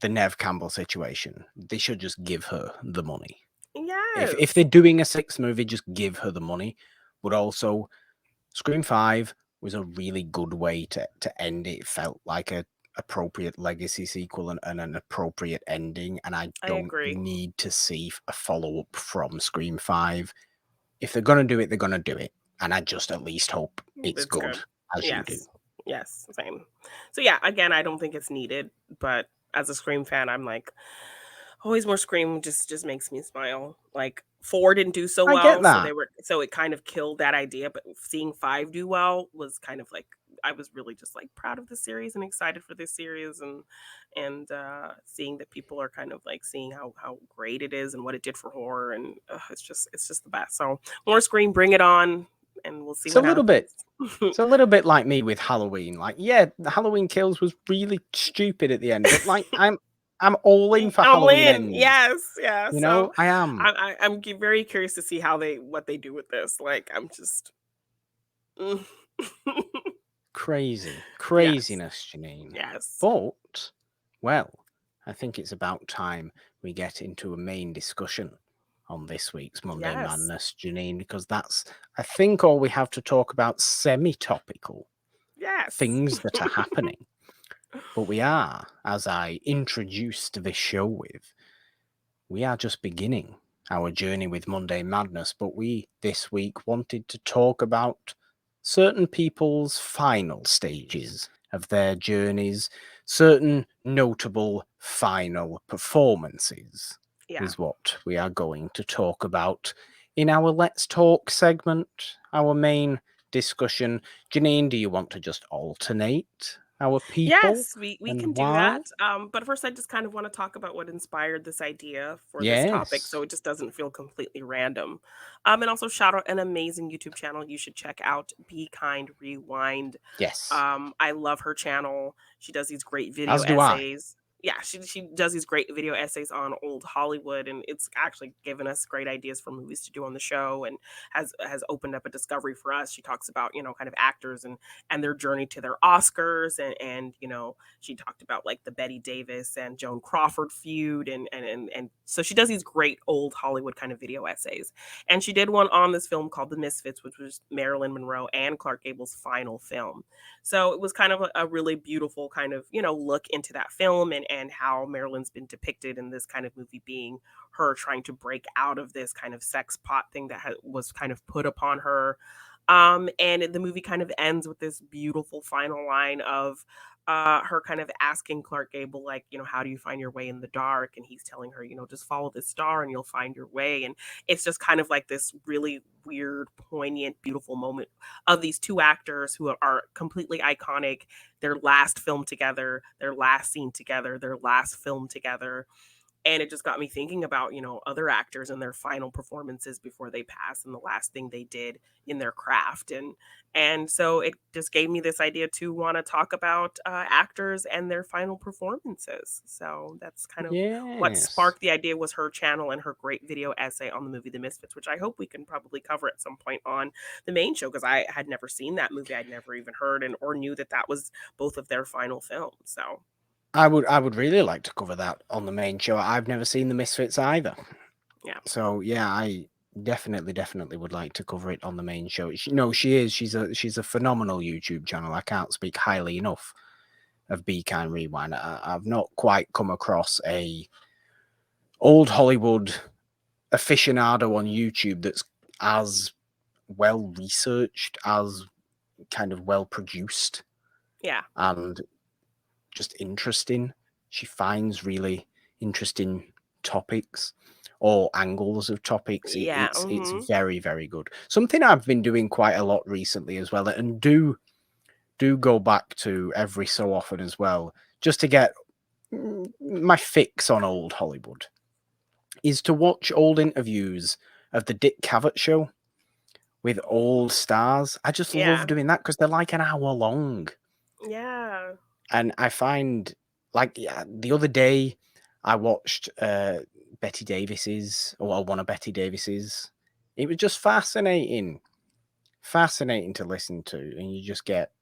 the Neve Campbell situation. They should just give her the money. Yes. If they're doing a 6th movie, just give her the money. But also, Scream 5 was a really good way to end it. It felt like a appropriate legacy sequel and an appropriate ending, and I don't need to see a follow-up from Scream 5. If they're gonna do it, they're gonna do it, and I just at least hope it's good. As you do. Yes, same. So yeah, again, I don't think it's needed, but as a Scream fan, I'm like, always more Scream just makes me smile. Like 4 didn't do so well, I get that. so it kind of killed that idea, but seeing 5 do well was kind of like, I was really just like proud of the series and excited for this series, and seeing that people are kind of like seeing how great it is and what it did for horror, and it's just the best. So more Scream, bring it on, and we'll see. It's a little bit. It's a little bit like me with Halloween. Like, yeah, the Halloween Kills was really stupid at the end, but like I'm all in for Halloween ends. Yes, yeah. You know, I am. I'm very curious to see what they do with this. Like, I'm just craziness, Jeannine. Yes. But, well, I think it's about time we get into a main discussion on this week's Monday Madness, Jeannine, because that's, I think, all we have to talk about semi-topical things that are happening. But we are, as I introduced this show with, we are just beginning our journey with Monday Madness, but we, this week, wanted to talk about certain people's final stages of their journeys, certain notable final performances is what we are going to talk about in our Let's Talk segment, our main discussion. Jeannine, do you want to just alternate our people? Yes, we can do that. But first, I just kind of want to talk about what inspired this idea for this topic, so it just doesn't feel completely random. And also shout out an amazing YouTube channel you should check out, Be Kind Rewind. Yes. I love her channel. She does these great video essays. Yeah, she does these great video essays on old Hollywood, and it's actually given us great ideas for movies to do on the show, and has opened up a discovery for us. She talks about, kind of actors and their journey to their Oscars, and she talked about like the Betty Davis and Joan Crawford feud, and so she does these great old Hollywood kind of video essays. And she did one on this film called The Misfits, which was Marilyn Monroe and Clark Gable's final film. So it was kind of a really beautiful kind of, look into that film, and how Marilyn's been depicted in this kind of movie, being her trying to break out of this kind of sex pot thing that was kind of put upon her. And the movie kind of ends with this beautiful final line of her kind of asking Clark Gable, like, how do you find your way in the dark? And he's telling her, just follow this star and you'll find your way. And it's just kind of like this really weird, poignant, beautiful moment of these two actors who are completely iconic. Their last film together, their last scene together, their last film together. And it just got me thinking about, other actors and their final performances before they pass, and the last thing they did in their craft. And so it just gave me this idea to want to talk about actors and their final performances. So that's kind of what Yes. sparked the idea, was her channel and her great video essay on the movie The Misfits, which I hope we can probably cover at some point on the main show, because I had never seen that movie. I'd never even heard or knew that was both of their final films. So I would really like to cover that on the main show. I've never seen The Misfits either. yeah. So yeah, I definitely would like to cover it on the main show. She's a phenomenal YouTube channel. I can't speak highly enough of Be Kind Rewind. I've not quite come across a old Hollywood aficionado on YouTube that's as well researched, as kind of well produced, Yeah. and just interesting. She finds really interesting topics or angles of topics. Yeah. It's very, very good. Something I've been doing quite a lot recently as well, and do go back to every so often as well, just to get my fix on old Hollywood, is to watch old interviews of the Dick Cavett show with old stars. I just love doing that because they're like an hour long. Yeah. And I find, like, the other day I watched Betty Davis's, or one of Betty Davis's. It was just fascinating to listen to, and you just get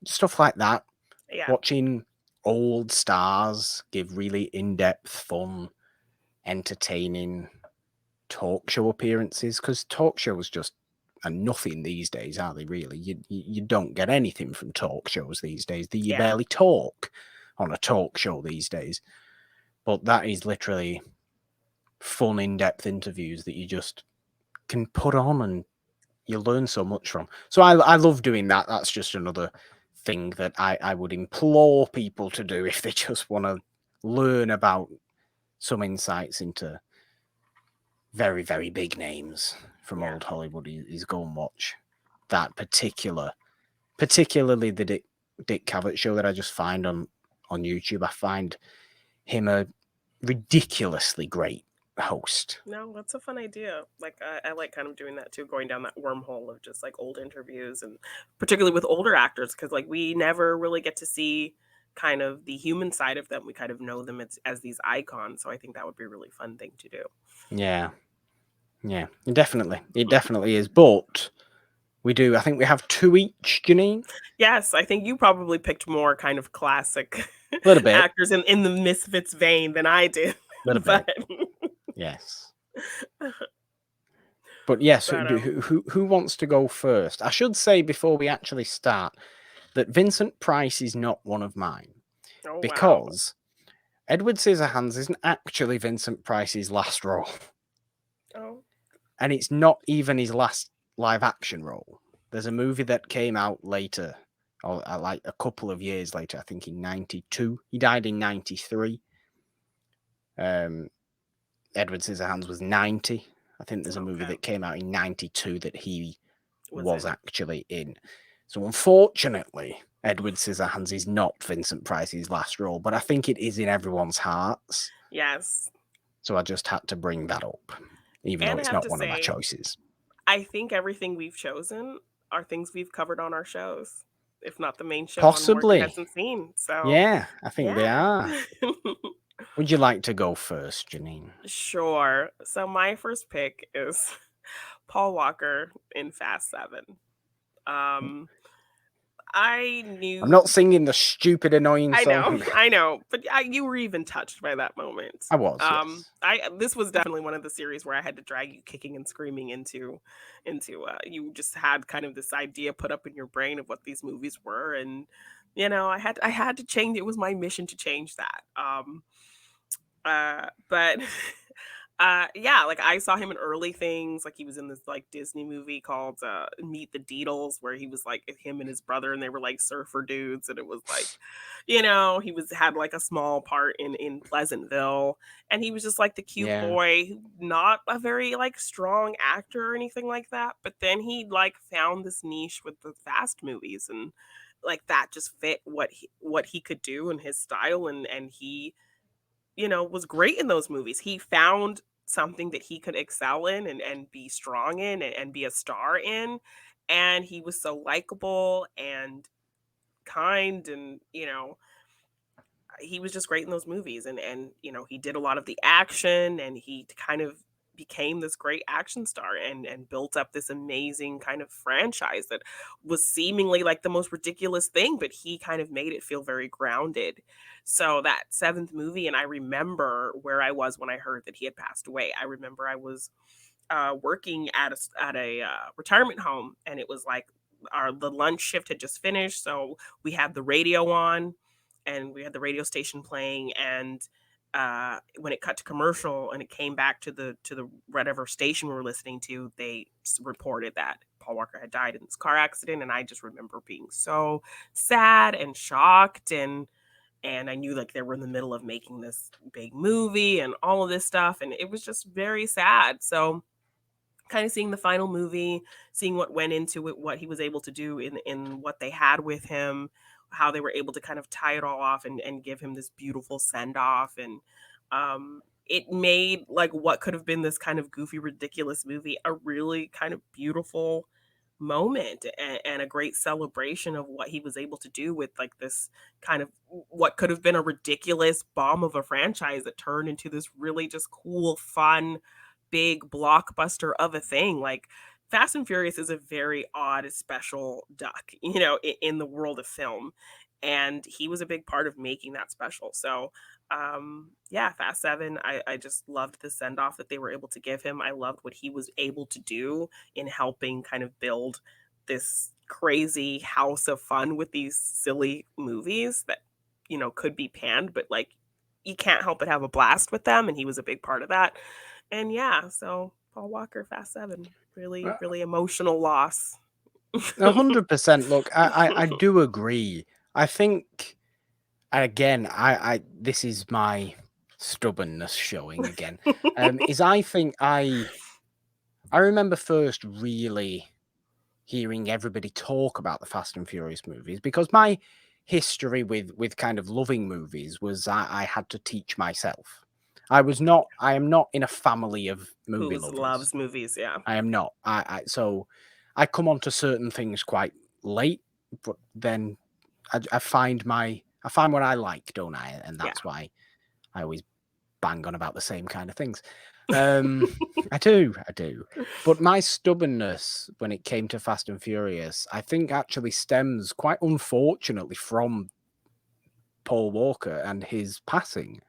stuff like that. Yeah. Watching old stars give really in-depth, fun, entertaining talk show appearances, because talk shows just are nothing these days, are they? Really, you don't get anything from talk shows these days. You barely talk on a talk show these days. But that is literally fun, in-depth interviews that you just can put on, and you learn so much from. So I love doing that. That's just another thing that I would implore people to do if they just want to learn about some insights into very, very big names from old Hollywood, is go and watch that particularly the Dick Cavett show that I just find on YouTube. I find him a ridiculously great host. No, that's a fun idea. Like I like kind of doing that too, going down that wormhole of just like old interviews, and particularly with older actors, because like we never really get to see kind of the human side of them. We kind of know them as these icons. So I think that would be a really fun thing to do. Yeah, it definitely is. But I think we have 2 each, Jeannine. Yes, I think you probably picked more kind of classic Little bit. actors in the Misfits vein than I did. Little bit. Yes. But yes, But, who wants to go first? I should say before we actually start that Vincent Price is not one of mine, oh, wow. because Edward Scissorhands isn't actually Vincent Price's last role. Oh. And it's not even his last live action role. There's a movie that came out later, or like a couple of years later, I think in 92. He died in 93. Edward Scissorhands was 90. I think there's a movie that came out in 92 that he was actually in. So unfortunately, Edward Scissorhands is not Vincent Price's last role, but I think it is in everyone's hearts. Yes. So I just had to bring that up, even though it's not one of my choices. I think everything we've chosen are things we've covered on our shows. if not the main show on more he Possibly. hasn't seen. So Yeah, I think they yeah. are. Would you like to go first, Jeannine? Sure. So my first pick is Paul Walker in Fast 7. Um, I I'm not knew singing the stupid, annoying song. I know, but you were even touched by that moment. I was, yes. This was definitely one of the series where I had to drag you kicking and screaming into you just had kind of this idea put up in your brain of what these movies were, and I had to change. It was my mission to change that. But yeah, like I saw him in early things. Like he was in this like Disney movie called Meet the Deedles, where he was like him and his brother, and they were like surfer dudes, and it was like, he had like a small part in Pleasantville, and he was just like the cute Yeah. boy, not a very like strong actor or anything like that. But then he like found this niche with the Fast movies, and like that just fit what he could do and his style, and he was great in those movies. He found something that he could excel in and be strong in and be a star in. And he was so likable and kind, and he was just great in those movies, and he did a lot of the action, and he kind of became this great action star and built up this amazing kind of franchise that was seemingly like the most ridiculous thing, but he kind of made it feel very grounded. So that seventh movie, and I remember where I was when I heard that he had passed away. I remember I was working at a retirement home, and it was like the lunch shift had just finished, so we had the radio on, and we had the radio station playing, and when it cut to commercial and it came back to the whatever station we were listening to, they reported that Paul Walker had died in this car accident, and I just remember being so sad and shocked, and I knew like they were in the middle of making this big movie and all of this stuff, and it was just very sad. So kind of seeing the final movie, seeing what went into it, what he was able to do in what they had with him, how they were able to kind of tie it all off and give him this beautiful send off, and it made like what could have been this kind of goofy, ridiculous movie a really kind of beautiful moment, and a great celebration of what he was able to do with like this kind of what could have been a ridiculous bomb of a franchise that turned into this really just cool, fun, big blockbuster of a thing. Like Fast and Furious is a very odd, special duck, in the world of film. And he was a big part of making that special. So, yeah, Fast 7, I just loved the send off that they were able to give him. I loved what he was able to do in helping kind of build this crazy house of fun with these silly movies that, could be panned, but like you can't help but have a blast with them. And he was a big part of that. And yeah, so Paul Walker, Fast 7, really, really emotional loss. 100%. Look, I do agree. I think, again, I this is my stubbornness showing again. Is I think I remember first really hearing everybody talk about the Fast and Furious movies, because my history with kind of loving movies was I had to teach myself. I am not in a family of movie Who lovers. loves movies, yeah. I am not. So I come onto certain things quite late, but then I find what I like, don't I? And that's why I always bang on about the same kind of things. I do. But my stubbornness when it came to Fast and Furious, I think actually stems quite unfortunately from Paul Walker and his passing,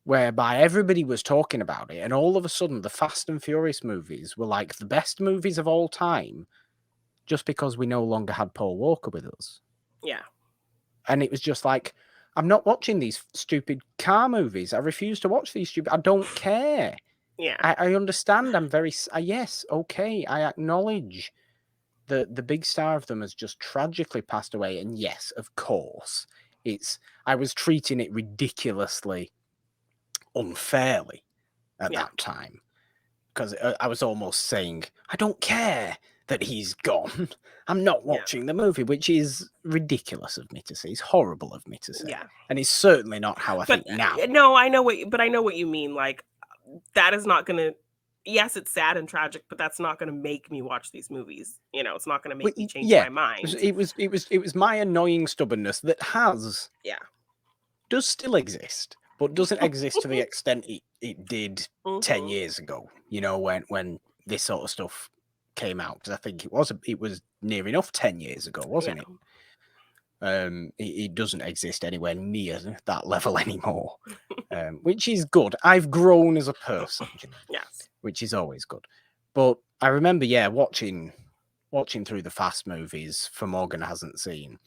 whereby everybody was talking about it, and all of a sudden the Fast and Furious movies were like the best movies of all time, just because we no longer had Paul Walker with us. Yeah. And it was just like, I'm not watching these stupid car movies. I refuse to watch these stupid. I don't care. Yeah. I understand. I'm very yes, okay. I acknowledge the big star of them has just tragically passed away, and yes, of course, I was treating it ridiculously unfairly at that time, because I was almost saying, I don't care that he's gone. I'm not watching the movie, which is ridiculous of me to say. It's horrible of me to say. Yeah. And it's certainly not how I think now. No, I know what you mean. Like, that is not going to yes, it's sad and tragic, but that's not going to make me watch these movies. It's not going to make me change my mind. It was my annoying stubbornness that does still exist, but doesn't exist to the extent it did 10 years ago. When this sort of stuff came out, because I think it was near enough 10 years ago, wasn't it? It doesn't exist anywhere near that level anymore, which is good. I've grown as a person, yes, which is always good. But I remember, watching through the Fast movies for Morgan Hasn't Seen.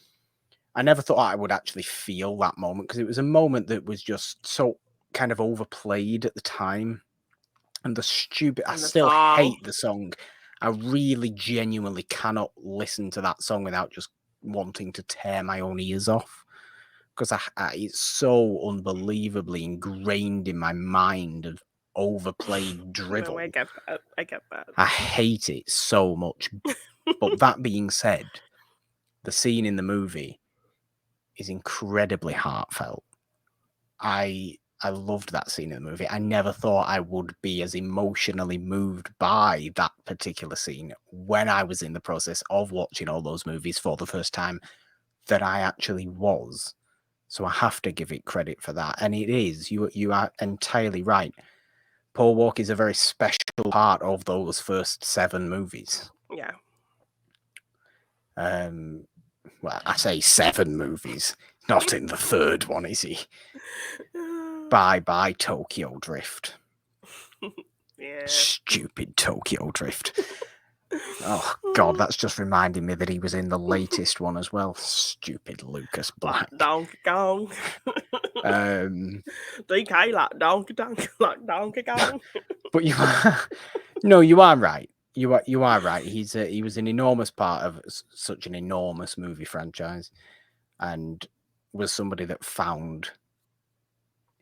I never thought I would actually feel that moment, because it was a moment that was just so kind of overplayed at the time. And I still hate the song. I really genuinely cannot listen to that song without just wanting to tear my own ears off, because it's so unbelievably ingrained in my mind of overplayed drivel. No, I get that. I hate it so much. But that being said, the scene in the movie is incredibly heartfelt. I loved that scene in the movie. I never thought I would be as emotionally moved by that particular scene when I was in the process of watching all those movies for the first time that I actually was. So I have to give it credit for that. And it is, you are entirely right. Paul Walker is a very special part of those first 7 movies. Yeah. Well, I say 7 movies. Not in the 3rd one, is he? Bye, Tokyo Drift. Yeah. Stupid Tokyo Drift. Oh, God, that's just reminding me that he was in the latest one as well. Stupid Lucas Black. Donkey Kong. DK like Donkey Kong. But you are... No, you are right. You are right. He was an enormous part of such an enormous movie franchise, and was somebody that found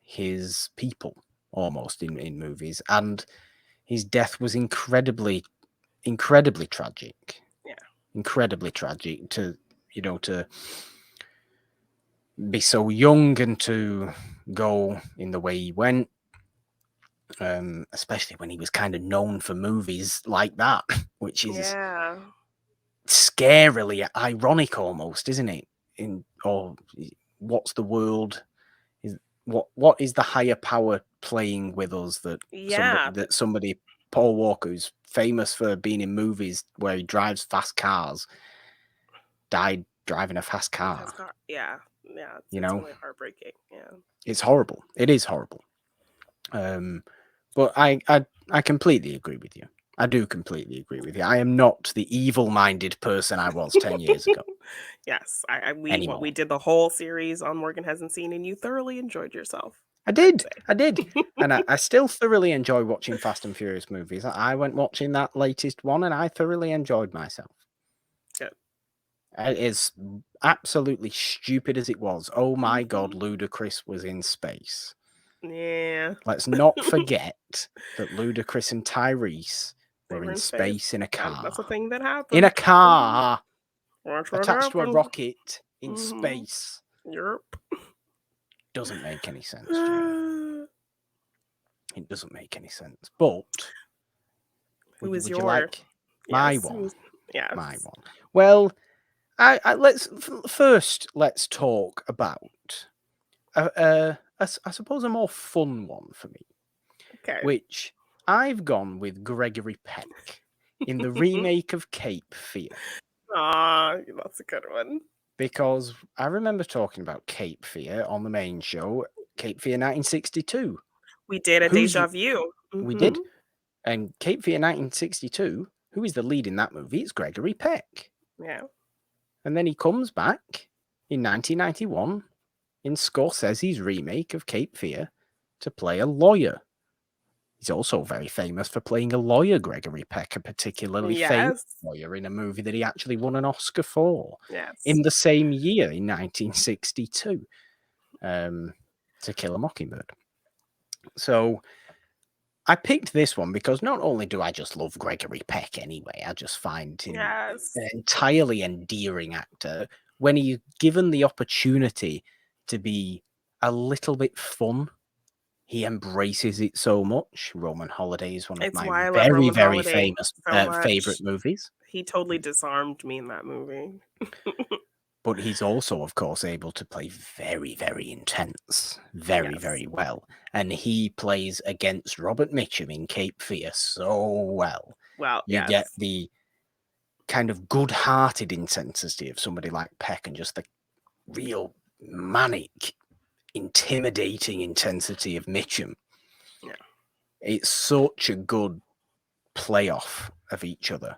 his people almost in movies. And his death was incredibly tragic. Yeah, incredibly tragic to be so young and to go in the way he went. Especially when he was kind of known for movies like that, which is scarily ironic almost, isn't it? What's the world? What is the higher power playing with us that somebody Paul Walker, who's famous for being in movies where he drives fast cars, died driving a fast car. Yeah. It's really heartbreaking. Yeah, it's horrible. It is horrible. But I completely agree with you. I do completely agree with you. I am not the evil-minded person I was 10 years ago. Yes, we did the whole series on Morgan Hasn't Seen, and you thoroughly enjoyed yourself. I did. And I still thoroughly enjoy watching Fast and Furious movies. I went watching that latest one, and I thoroughly enjoyed myself. Good. As absolutely stupid as it was, oh my God, Ludacris was in space. Yeah. Let's not forget that Ludacris and Tyrese were in space in a car. That's a thing that happened. In a car. Attached to a rocket in space. Yep. Doesn't make any sense. It doesn't make any sense. But would you like my one? Yes. My one. Well, let's talk about I suppose a more fun one for me. Okay. Which I've gone with Gregory Peck in the remake of Cape Fear. That's a good one. Because I remember talking about Cape Fear on the main show, Cape Fear 1962. We did a Deja Vu. We did. And Cape Fear 1962, who is the lead in that movie? It's Gregory Peck. Yeah. And then he comes back in 1991 in Scorsese's remake of Cape Fear to play a lawyer. He's also very famous for playing a lawyer, Gregory Peck, a particularly famous lawyer in a movie that he actually won an Oscar for in the same year, in 1962, To Kill a Mockingbird. So I picked this one because not only do I just love Gregory Peck anyway, I just find him an entirely endearing actor when he's given the opportunity to be a little bit fun He embraces it so much. Roman Holiday is one of It's my why I love very, Roman very Holiday famous so much. favorite movies. He totally disarmed me in that movie. But he's also, of course, able to play very, very intense, very, very well. And he plays against Robert Mitchum in Cape Fear so well. Well, You get the kind of good-hearted intensity of somebody like Peck and just the real manic, intimidating intensity of Mitchum. Yeah. It's such a good playoff of each other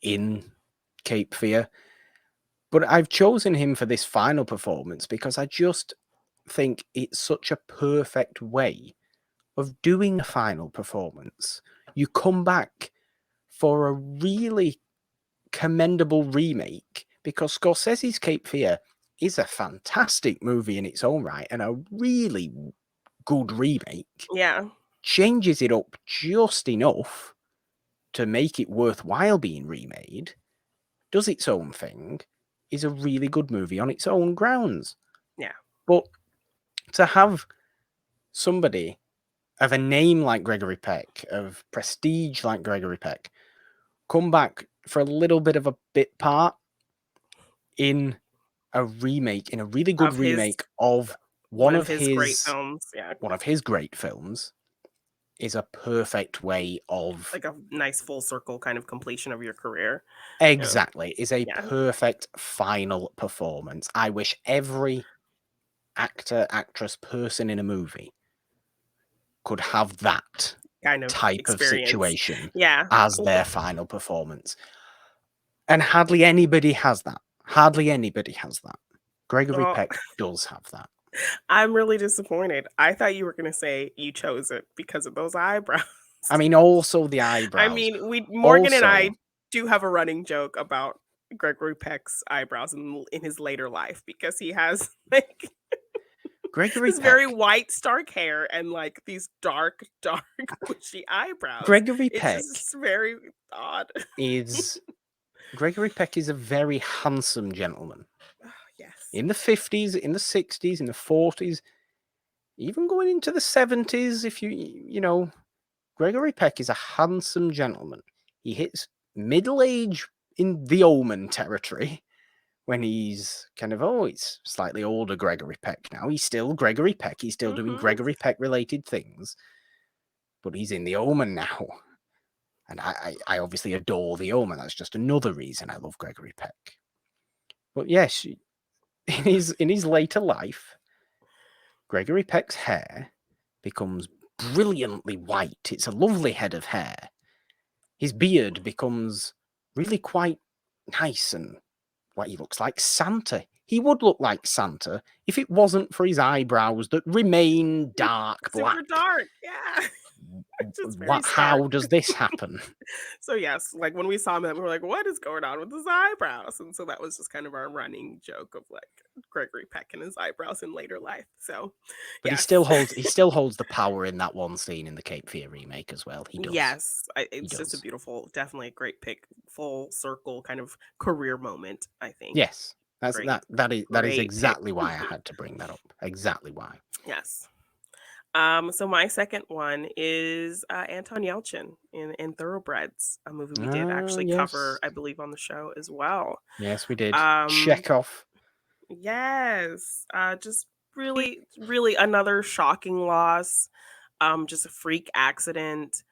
in Cape Fear. But I've chosen him for this final performance because I just think it's such a perfect way of doing a final performance. You come back for a really commendable remake because Scorsese's Cape Fear is a fantastic movie in its own right and a really good remake. Yeah. Changes it up just enough to make it worthwhile being remade, does its own thing, is a really good movie on its own grounds. Yeah. But to have somebody of a name like Gregory Peck, of prestige like Gregory Peck, come back for a little bit of a bit part in a remake, in a really good remake of one of his great films, one of his great films, is a perfect way of like a nice full circle kind of completion of your career. Exactly. Is a perfect final performance. I wish every actor, actress, person in a movie could have that kind of type experience. Of situation Yeah. as their final performance. And hardly anybody has that. Hardly anybody has that. Gregory Peck does have that. I'm really disappointed. I thought you were going to say you chose it because of those eyebrows. I mean, also the eyebrows. I mean, Morgan and I do have a running joke about Gregory Peck's eyebrows in his later life because he has like Gregory Peck, very white, stark hair and like these dark, bushy eyebrows. Gregory Peck. It's just very odd. Gregory Peck is a very handsome gentleman. Yes. In the 50s, in the 60s, in the 40s, even going into the 70s, if you know, Gregory Peck is a handsome gentleman. He hits middle age in the Omen territory when he's kind of, it's slightly older Gregory Peck now. He's still Gregory Peck. He's still doing Gregory Peck related things. But he's in the Omen now. And I obviously adore the Omen. That's just another reason I love Gregory Peck. But yes, in his later life, Gregory Peck's hair becomes brilliantly white. It's a lovely head of hair. His beard becomes really quite nice and what he looks like Santa. He would look like Santa if it wasn't for his eyebrows that remain dark black. Super dark, yeah. How does this happen? So yes, like when we saw him, we were like, "What is going on with his eyebrows?" And so that was just kind of our running joke of like Gregory Peck and his eyebrows in later life. So, but yes. he still holds the power in that one scene in the Cape Fear remake as well. He does. Yes, it's just a beautiful, definitely a great pick, full circle kind of career moment. I think. Yes, that is exactly why I had to bring that up. Exactly why. Yes. So my second one is Anton Yelchin in Thoroughbreds, a movie we did actually cover, I believe, on the show as well. Yes, we did. Chekhov. Yes. Just really, really another shocking loss. Just a freak accident.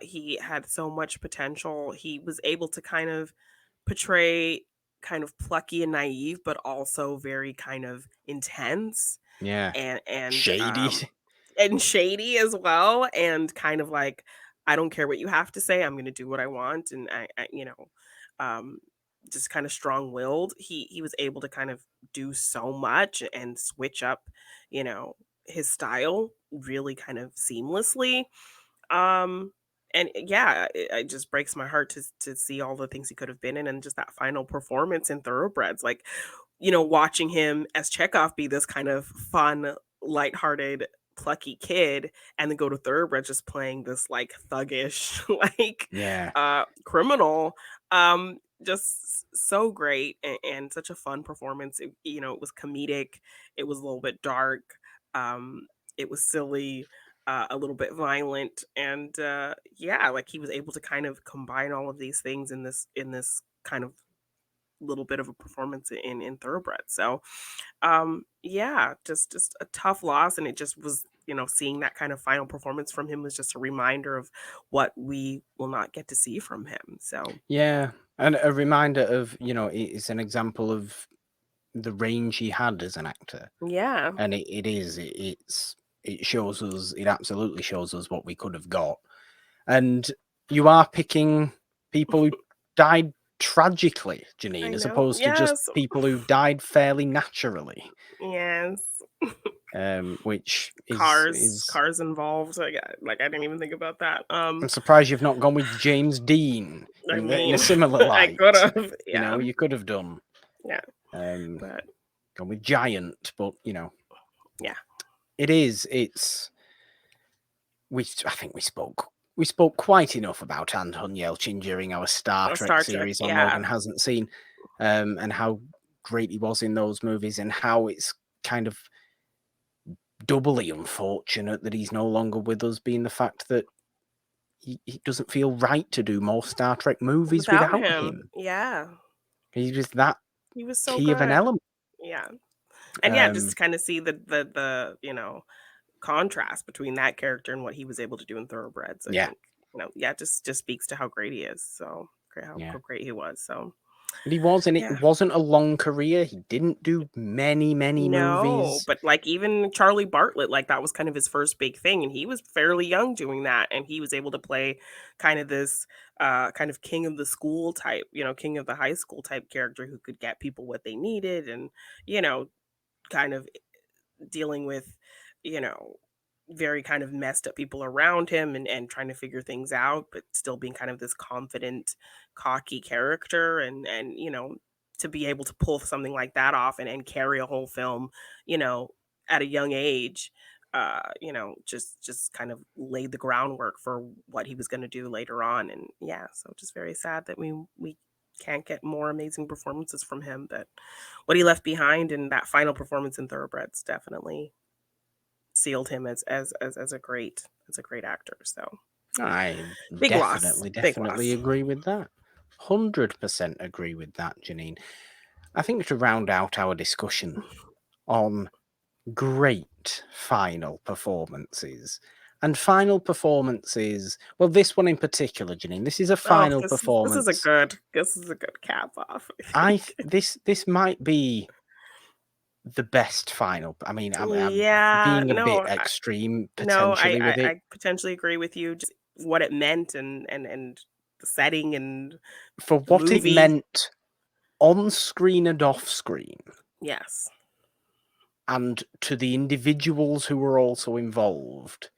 He had so much potential. He was able to kind of portray kind of plucky and naive, but also very kind of intense. Yeah. And shady. And shady as well, and kind of like, I don't care what you have to say, I'm gonna do what I want. And I just kind of strong-willed. He was able to kind of do so much and switch up, his style really kind of seamlessly. And yeah, it just breaks my heart to see all the things he could have been in, and just that final performance in Thoroughbreds, like, watching him as Chekhov be this kind of fun, lighthearted, plucky kid, and then go to Thoroughbreds just playing this like thuggish, like criminal. Just so great, and such a fun performance. It was comedic. It was a little bit dark. It was silly. a little bit violent, and yeah, like he was able to kind of combine all of these things in this kind of little bit of a performance in Thoroughbred. So yeah, just a tough loss, and it just was, seeing that kind of final performance from him was just a reminder of what we will not get to see from him. So Yeah, and a reminder of, it's an example of the range he had as an actor, yeah. and it shows us, it absolutely shows us what we could have got. And you are picking people who died tragically, Jeannine, I as know. opposed to just Yes. people who died fairly naturally. Yes. Which Cars, is cars involved. Like I didn't even think about that. I'm surprised you've not gone with James Dean I in a mean, similar I light. could have. Yeah. You could have done. Yeah. Um, But gone with Giant, but yeah. it's I think we spoke quite enough about Anton Yelchin during our Star Trek Star Trek. series on Yeah. Logan Hasn't Seen, and how great he was in those movies, and how it's kind of doubly unfortunate that he's no longer with us, being the fact that he doesn't feel right to do more Star Trek movies Without without him. him. Yeah. He's just that He was so key of an good. element. Yeah. And yeah, just to kind of see the contrast between that character and what he was able to do in Thoroughbreds. I Yeah, think, yeah, just speaks to how great he is. So great, how yeah. great he was. So And he was, and it yeah. wasn't a long career. He didn't do many No, movies. but like even Charlie Bartlett, like that was kind of his first big thing, and he was fairly young doing that, and he was able to play kind of this kind of king of the school type, king of the high school type character who could get people what they needed, and you know, kind of dealing with, you know, very kind of messed up people around him, and trying to figure things out, but still being kind of this confident, cocky character, and to be able to pull something like that off, and carry a whole film, you know, at a young age, just kind of laid the groundwork for what he was going to do later on. And yeah, so just very sad that we can't get more amazing performances from him, but what he left behind in that final performance in Thoroughbreds definitely sealed him as a great actor. So I big loss, big definitely loss. agree with that. 100% agree with that, Jeannine. I think to round out our discussion on great final performances. And final performances, well, this one in particular, Jeannine, this is a Oh, final this is a performance. good cap off. I think. This might be the best final. I mean, I'm Yeah, being a no, bit extreme no, potentially with it. I potentially agree with you. Just what it meant, and the setting and For the what it movie. meant on screen and off screen, Yes. and to the individuals who were also involved,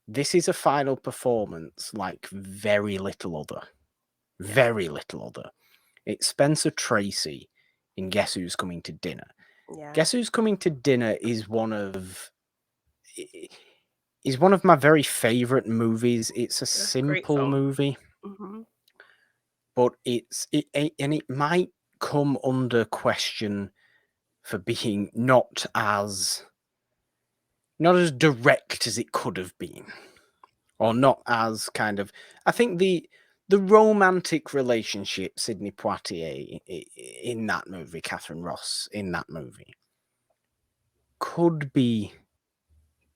this is a final performance like very little other. Yeah. Very little other. It's Spencer Tracy in Guess Who's Coming to Dinner. Yeah. Guess Who's Coming to Dinner is one of my very favorite movies. It's a That's a great simple film. movie, Hmm. but it might come under question for being not as direct as it could have been, or not as kind of. I think the romantic relationship Sidney Poitier in that movie, Catherine Ross in that movie, could be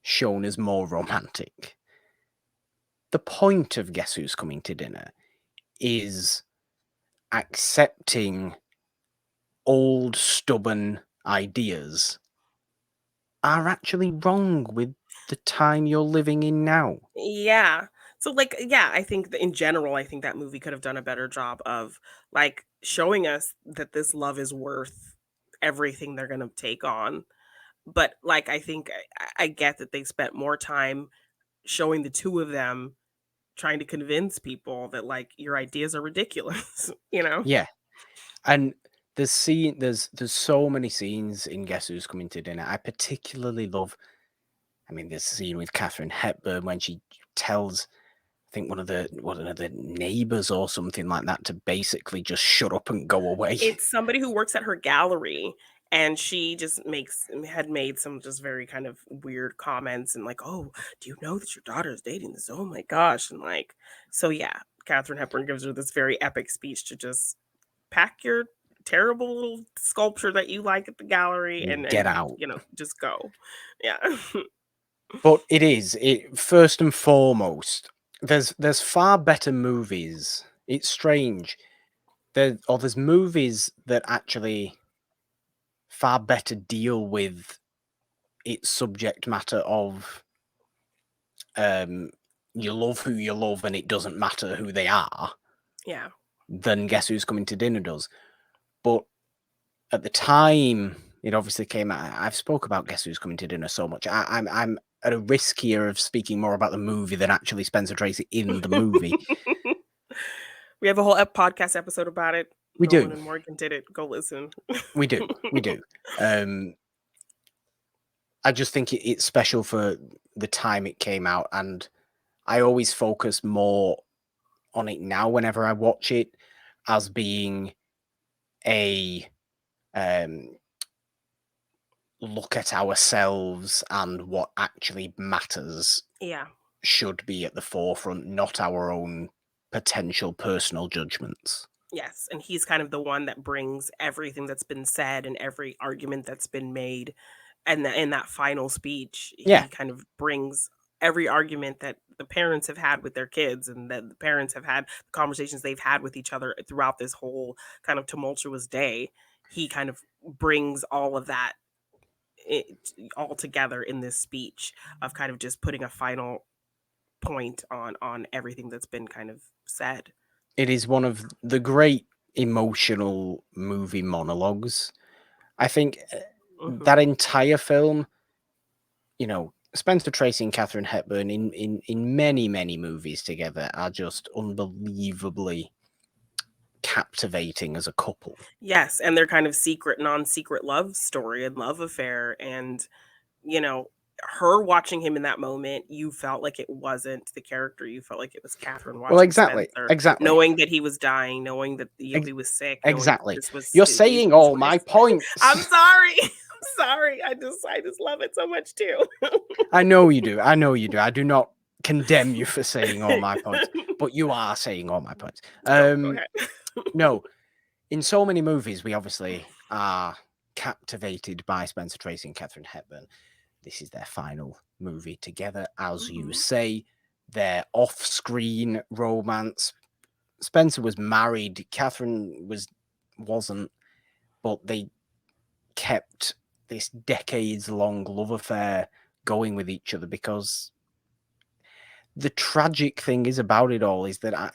shown as more romantic. The point of Guess Who's Coming to Dinner is accepting old stubborn ideas are actually wrong with the time you're living in now. Yeah. So like, yeah, I think that in general, I think that movie could have done a better job of like showing us that this love is worth everything they're gonna take on. But like, I think I get that they spent more time showing the two of them trying to convince people that like your ideas are ridiculous, you know? Yeah, and there's so many scenes in Guess Who's Coming to Dinner. I particularly love. I mean, there's a scene with Katharine Hepburn when she tells, I think one of the neighbors or something like that, to basically just shut up and go away. It's somebody who works at her gallery, And she just had made some just very kind of weird comments and like, oh, do you know that your daughter is dating this? Oh my gosh. And like, so yeah, Katharine Hepburn gives her this very epic speech to just pack your terrible little sculpture that you like at the gallery and get out. Just go. Yeah. But first and foremost, there's far better movies. It's strange. There's movies that actually far better deal with its subject matter of you love who you love and it doesn't matter who they are. Yeah. Than Guess Who's Coming to Dinner does. But at the time it obviously came out, I've spoke about Guess Who's Coming to Dinner so much. I'm at a risk here of speaking more about the movie than actually Spencer Tracy in the movie. We have a whole podcast episode about it. We Nolan do. and Morgan did it. Go listen. We do. I just think it's special for the time it came out, and I always focus more on it now whenever I watch it as being a look at ourselves and what actually matters. Yeah. Should be at the forefront, not our own potential personal judgments. Yes, and he's kind of the one that brings everything that's been said and every argument that's been made, and in that final speech, he kind of brings every argument that the parents have had with their kids and that the parents have had, the conversations they've had with each other throughout this whole kind of tumultuous day. He kind of brings all of that all together in this speech of kind of just putting a final point on everything that's been kind of said. It is one of the great emotional movie monologues. I think that entire film, Spencer Tracy and Katharine Hepburn in many, many movies together are just unbelievably captivating as a couple. Yes, and their kind of secret, non-secret love story and love affair. And, her watching him in that moment, you felt like it wasn't the character. You felt like it was Katharine watching Spencer. Exactly. Knowing that he was dying, knowing that he was sick. Exactly. You're saying all my points. I'm sorry. Sorry. I just love it so much too. I know you do. I do not condemn you for saying all my points, but you are saying all my points. No, in so many movies, we obviously are captivated by Spencer Tracy and Katharine Hepburn. This is their final movie together, as you say. Their off-screen romance. Spencer was married. Katharine wasn't, but they kept this decades-long love affair going with each other, because the tragic thing about it all is that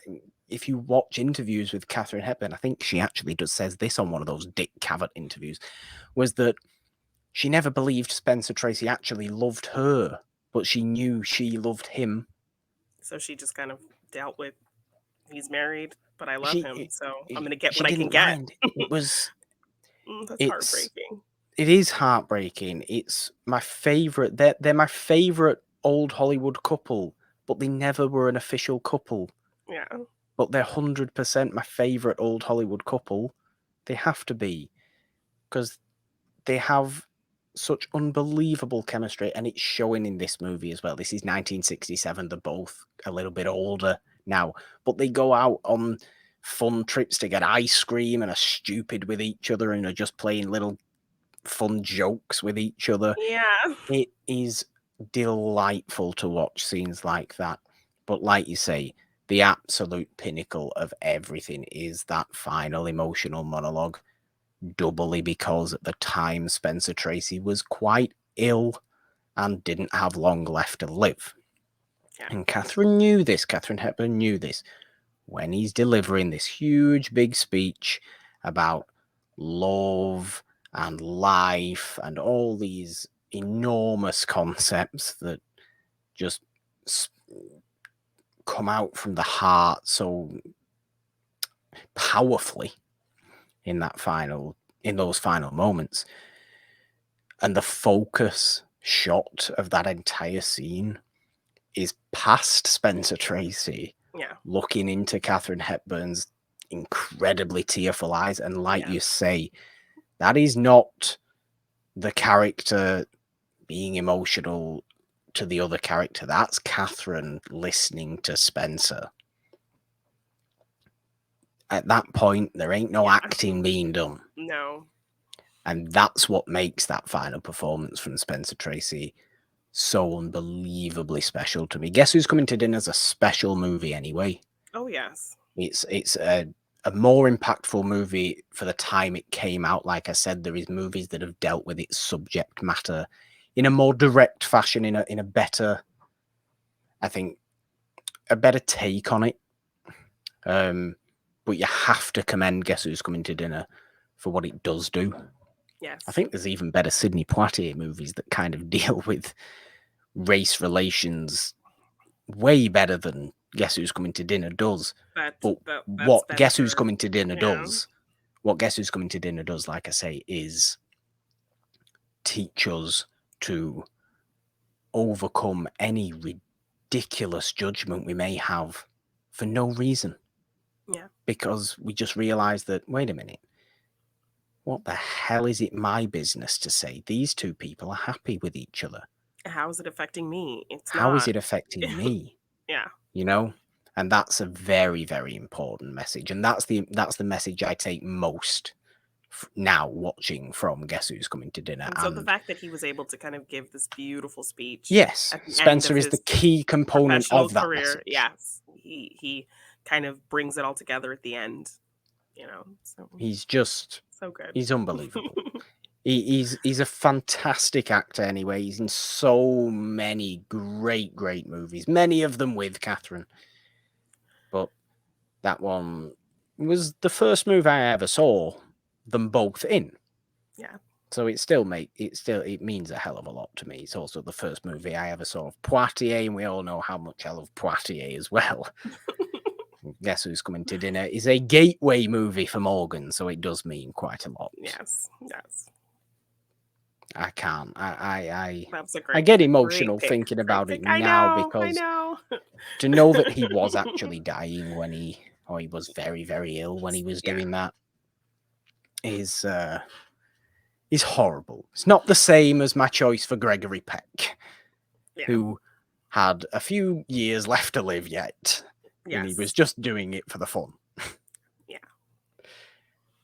if you watch interviews with Katharine Hepburn, I think she actually says this on one of those Dick Cavett interviews, was that she never believed Spencer Tracy actually loved her, but she knew she loved him. So she just kind of dealt with, he's married, but I love him, so I'm going to get what I can get. It was... That's heartbreaking. It is heartbreaking. It's my favorite. They're my favorite old Hollywood couple, but they never were an official couple. Yeah. But they're 100% my favorite old Hollywood couple. They have to be, because they have such unbelievable chemistry, and it's showing in this movie as well. This is 1967. They're both a little bit older now, but they go out on fun trips to get ice cream and are stupid with each other and are just playing little fun jokes with each other. Yeah. It is delightful to watch scenes like that. But like you say, the absolute pinnacle of everything is that final emotional monologue, doubly because at the time Spencer Tracy was quite ill and didn't have long left to live. Yeah. And Katharine Hepburn knew this when he's delivering this huge big speech about love and life and all these enormous concepts that just come out from the heart so powerfully in those final moments. And the focus shot of that entire scene is past Spencer Tracy, looking into Katharine Hepburn's incredibly tearful eyes. And like you say, that is not the character being emotional to the other character. That's Catherine listening to Spencer. At that point, there ain't no acting being done. No. And that's what makes that final performance from Spencer Tracy so unbelievably special to me. Guess Who's Coming to Dinner's a special movie anyway. Oh, yes. It's a more impactful movie for the time it came out. Like I said, there is movies that have dealt with its subject matter in a more direct fashion, in a better, I think, a better take on it. But you have to commend Guess Who's Coming to Dinner for what it does do. Yes. I think there's even better Sidney Poitier movies that kind of deal with race relations way better than Guess Who's Coming to Dinner does. But what Guess Who's Coming to Dinner does, what Guess Who's Coming to Dinner does, like I say, is teach us to overcome any ridiculous judgment we may have for no reason. Yeah. Because we just realize that, wait a minute, what the hell is it my business to say these two people are happy with each other? How is it affecting me? How is it affecting me? Yeah. You know? And that's a very, very important message. And that's the message I take most now watching from Guess Who's Coming to Dinner. And so the fact that he was able to kind of give this beautiful speech. Yes, Spencer is the key component of that career. Message. Yes, he kind of brings it all together at the end. You know, so he's just so good. He's unbelievable. He's a fantastic actor anyway. He's in so many great movies, many of them with Catherine. But that one was the first movie I ever saw them both in. Yeah. So it means a hell of a lot to me. It's also the first movie I ever saw of Poitier, and we all know how much I love Poitier as well. Guess Who's Coming to Dinner is a gateway movie for Morgan, so it does mean quite a lot. Yes. I can't. I I get emotional thinking about it now because to know that he was actually dying when he was very, very ill when he was doing that is horrible. It's not the same as my choice for Gregory Peck, who had a few years left to live yet, and he was just doing it for the fun. Yeah.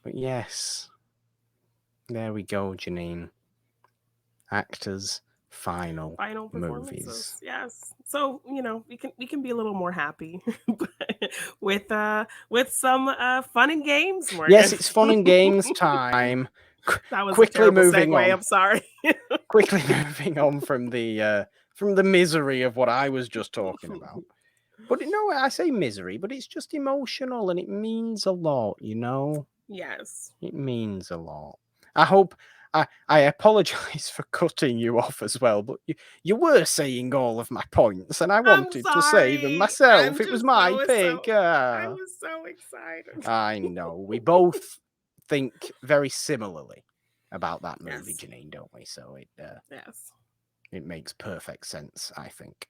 But yes, there we go, Jeannine. Actors' final movies. Yes. So, you know, we can be a little more happy with some fun and games. Morgan. Yes, it's fun and games time. That was quickly a moving segue, on. I'm sorry. Quickly moving on from the misery of what I was just talking about. But no, I say misery, but it's just emotional and it means a lot, you know? Yes. It means a lot. I hope I apologize for cutting you off as well, but you were saying all of my points and I wanted to say them myself. It was my pick. I was so excited. I know. We both think very similarly about that movie, Jeannine, don't we? So it makes perfect sense, I think.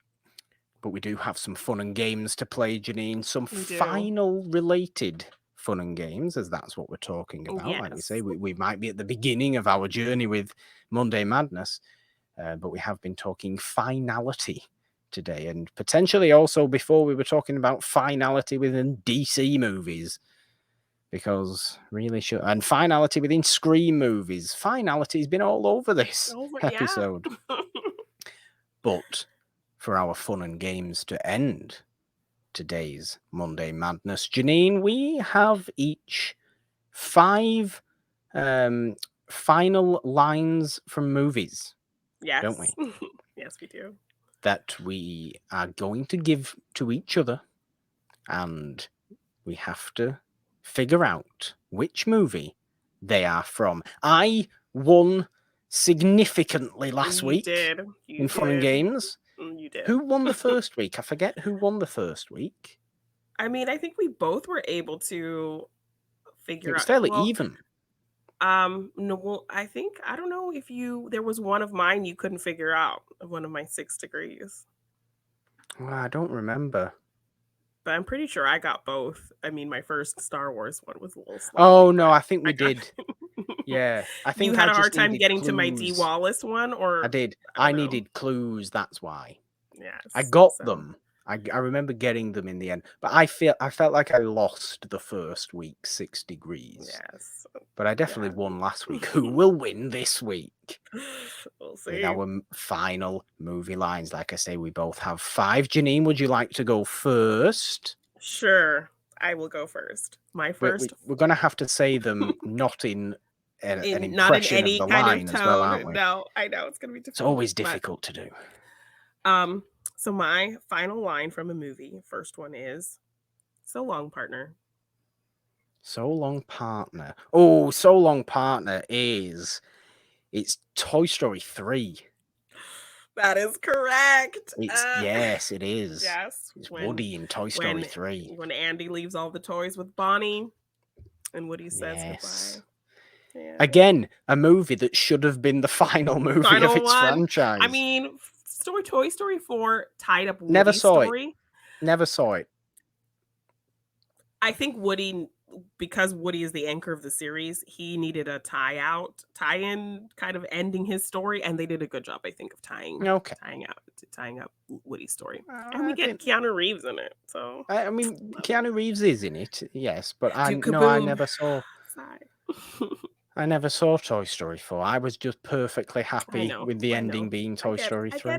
But we do have some fun and games to play, Jeannine. Some final related fun and games, as that's what we're talking about. Yes. Like we say, we might be at the beginning of our journey with Monday Madness, but we have been talking finality today, and potentially also before we were talking about finality within DC movies, because really sure, and finality within Scream movies. Finality has been all over this episode. But for our fun and games to end today's Monday Madness, Jeannine, we have each 5 final lines from movies. Yes. Don't we? Yes, we do. That we are going to give to each other, and we have to figure out which movie they are from. I won significantly last week in Fun and Games. You did. Who won the first week? I forget who won the first week. I mean, I think we both were able to figure out. It's fairly even. No, well, I don't know if there was one of mine you couldn't figure out, one of my 6 degrees. Well, I don't remember. But I'm pretty sure I got both. I mean, my first Star Wars one was a little slow. Oh, no, I think we did. Yeah, I You think had I a hard just time needed getting to my D. clues. Wallace one, I or did. I I don't know. needed clues. That's why. I Yes. got So them. I remember getting them in the end, but I felt like I lost the first week 6 degrees. yes. But I definitely won last week. Who will win this week? We'll With see. our final movie lines. Like I say, we both have 5. Jeannine, would you like to go first? Sure, I will go first. My first. We're going to have to say them not in an Not in impression of any the kind of line as well, aren't tone. we? No, I know it's gonna be difficult. It's always difficult to do. So my final line from a movie, first one is, "So long, partner." So long, partner. Oh, so long, partner is it's Toy Story 3. That is correct. Yes, it is. Yes, It's Woody in Toy Story 3. When Andy leaves all the toys with Bonnie, and Woody says Yes. goodbye. Yeah. Again, a movie that should have been the final movie of its franchise. I mean, Toy Story 4 tied up Woody's Never saw story. it. Never saw it. I think Woody, because Woody is the anchor of the series, he needed a tie-in, kind of ending his story, and they did a good job, I think, of tying up Woody's story. And we get Keanu Reeves in it, so I mean, Keanu Reeves is in it, yes, but I Kaboom. never saw. I never saw Toy Story 4. I was just perfectly happy with the ending being Toy Story 3.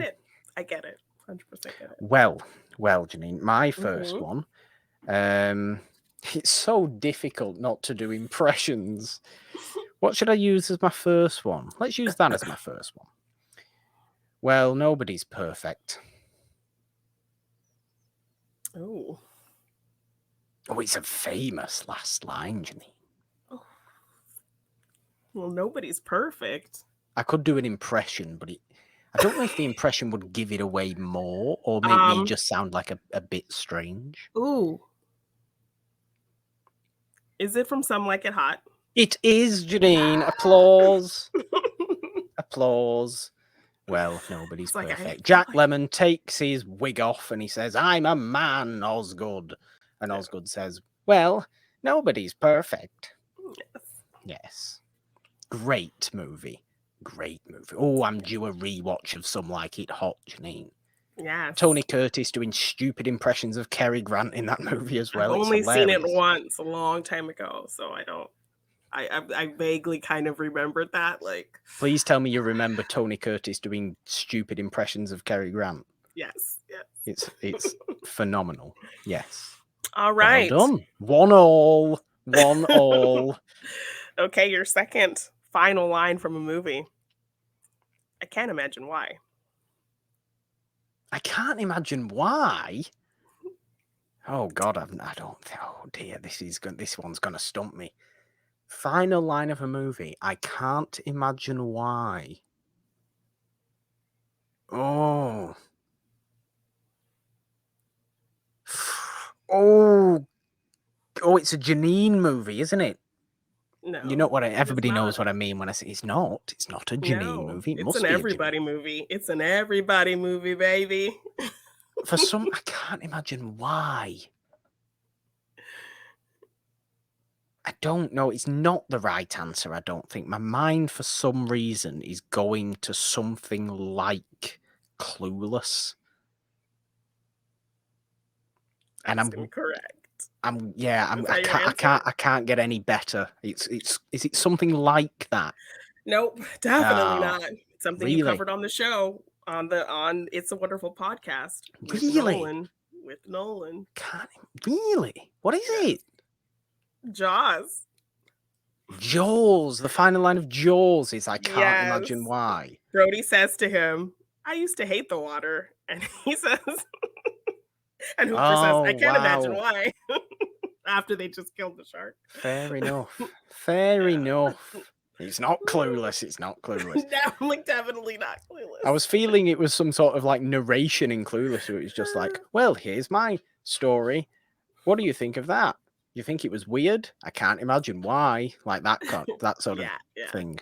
I get it. 100% get it. Well, Jeannine, my first one. It's so difficult not to do impressions. What should I use as my first one? Let's use that as my first one. Well, nobody's perfect. Oh, it's a famous last line, Jeannine. Oh. Well, nobody's perfect. I could do an impression, but I don't know if the impression would give it away more or make me just sound like a bit strange. Ooh. Is it from Some Like It Hot? It is, Jeannine. Applause. Applause. Well, nobody's perfect. Jack Lemmon takes his wig off and he says, "I'm a man, Osgood." And Osgood says, "Well, nobody's perfect." Yes. Great movie. Oh, I'm due a rewatch of Some Like It Hot, Jeannine. Yes. Tony Curtis doing stupid impressions of Cary Grant in that movie as well. I've only seen it once a long time ago, so I don't. I vaguely kind of remembered that. Like, please tell me you remember Tony Curtis doing stupid impressions of Cary Grant. Yes. It's phenomenal. Yes. All right. Well done. 1-1. Okay, your second final line from a movie. I can't imagine why. I can't imagine why. Oh God, I don't. Oh dear, this one's gonna stump me. Final line of a movie. I can't imagine why. Oh. Oh, it's a Jeannine movie, isn't it? No. You know what? Everybody knows what I mean when I say it's not a Jeannine movie. It's an everybody movie. It's an everybody movie, baby. For some, I can't imagine why. I don't know. It's not the right answer, I don't think. My mind, for some reason, is going to something like Clueless. And I'm correct. I can't get any better. Is it something like that? Nope, definitely not. It's something you covered on the show on It's a Wonderful Podcast with Nolan. Really? What is it? Jaws. The final line of Jaws is, "I can't imagine why." Brody says to him, "I used to hate the water," and he says, and Hooper says, "I can't imagine why." After they just killed the shark. Fair enough. Enough. It's not Clueless. Definitely not Clueless. I was feeling it was some sort of like narration in Clueless, where it was just like, "Well, here's my story. What do you think of that? You think it was weird? I can't imagine why." Like that sort of thing.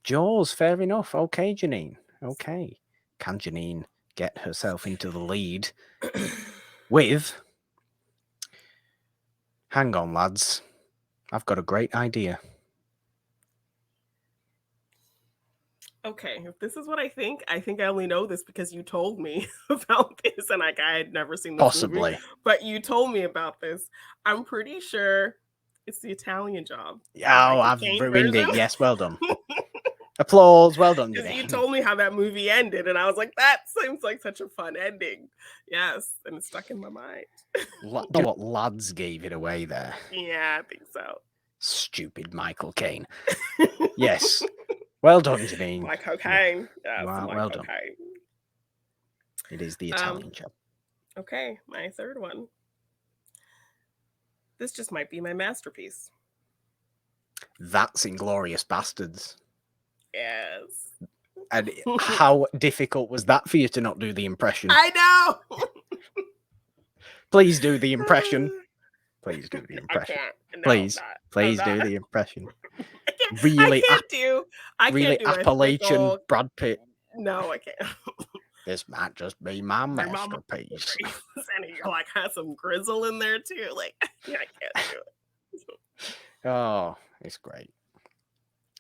Jaws, fair enough. Okay, Jeannine. Okay. Can Jeannine get herself into the lead with... Hang on, lads. I've got a great idea. Okay, if this is what I think I only know this because you told me about this, and like I had never seen this movie, Possibly. but you told me about this. I'm pretty sure it's The Italian Job, the Oh, Michael I've Caine ruined version. it. Yes, well done. Applause. Well done, Because you Jeannine. told me how that movie ended, and I was like, that seems like such a fun ending. Yes, and it's stuck in my mind. You know what, lads gave it away there. Yeah, I think so. Stupid Michael Caine. Yes. Well done, Jeannine. Michael Caine. You are well done. Caine. It is The Italian Job. Okay, my third one. This just might be my masterpiece. That's Inglourious Bastards. Yes. And how difficult was that for you to not do the impression? I know. Please do the impression. Please do the impression. I can't. No, please do the impression. Really, I can't really do Appalachian Brad Pitt. No, I can't. This might just be my masterpiece. And you like has some grizzle in there too. Like, yeah, I can't do it. Oh, it's great.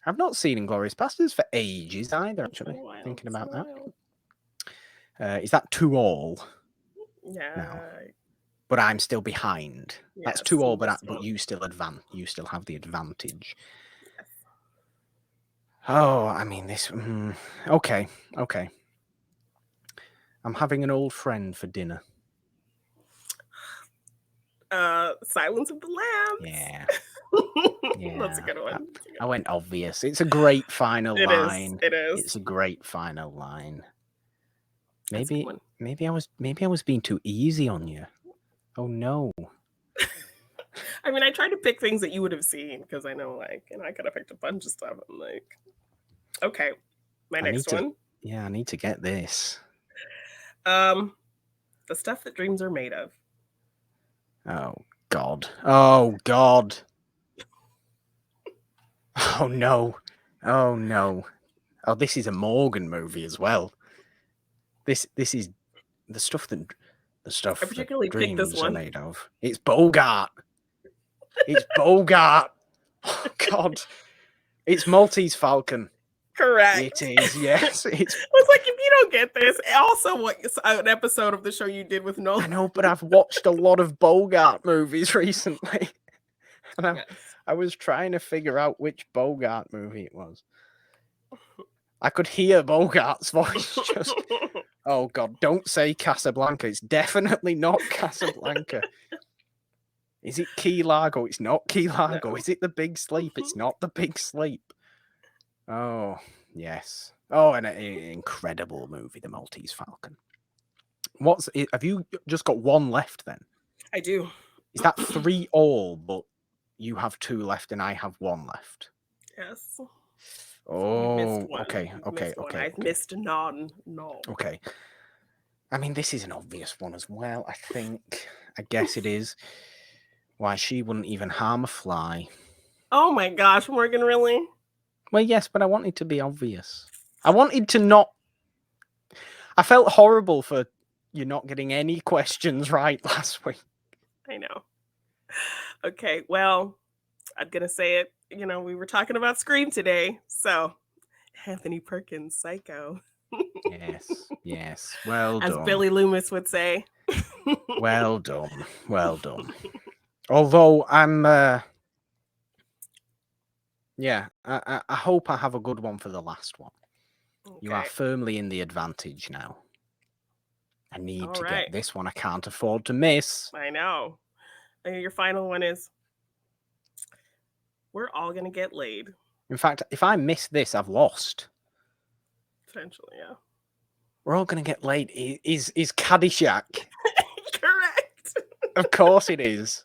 I've not seen Inglourious Bastards for ages either, actually. Thinking about that. Is that 2 all? Yeah. No. But I'm still behind. Yes, that's 2 all, but you still advance. You still have the advantage. Yes. Oh, I mean this. Okay. I'm having an old friend for dinner. Silence of the Lambs. Yeah. That's a good one. I went obvious. It's a great final line. It is. It's a great final line. Maybe I was being too easy on you. Oh no. I mean, I tried to pick things that you would have seen because I know, like, and I could have picked a bunch of stuff. I'm like, okay, my next one. Yeah, I need to get this. The Stuff That Dreams Are Made Of. Oh God. Oh God. Oh no. Oh no. Oh, this is a Morgan movie as well. This is the stuff that dreams are made of. It's Bogart. It's Bogart. Oh, God. It's Maltese Falcon. Correct. It is, yes. It's like, if you don't get this, also an episode of the show you did with Nolan. I know, but I've watched a lot of Bogart movies recently. And I was trying to figure out which Bogart movie it was. I could hear Bogart's voice just... Oh, God, don't say Casablanca. It's definitely not Casablanca. Is it Key Largo? It's not Key Largo. No. Is it The Big Sleep? It's not The Big Sleep. Oh, yes. Oh, and an incredible movie, The Maltese Falcon. Have you just got 1 left then? I do. Is that 3 all, but you have 2 left and I have 1 left? Yes. Oh, okay. I've missed none. No. Okay. I mean, this is an obvious one as well, I think. I guess it is. Why, she wouldn't even harm a fly. Oh my gosh, Morgan, really? Well, yes, but I wanted to be obvious. I wanted to not... I felt horrible for you not getting any questions right last week. I know. Okay, well, I'm going to say it. You know, we were talking about Scream today, so Anthony Perkins, Psycho. Yes. Well done. As Billy Loomis would say. Well done. Although I'm, I hope I have a good one for the last one. Okay. You are firmly in the advantage now. I need to get this one. I can't afford to miss. I know. Your final one is, we're all going to get laid. In fact, if I miss this, I've lost. Potentially, yeah. We're all going to get laid. Is Caddyshack. Correct. Of course it is.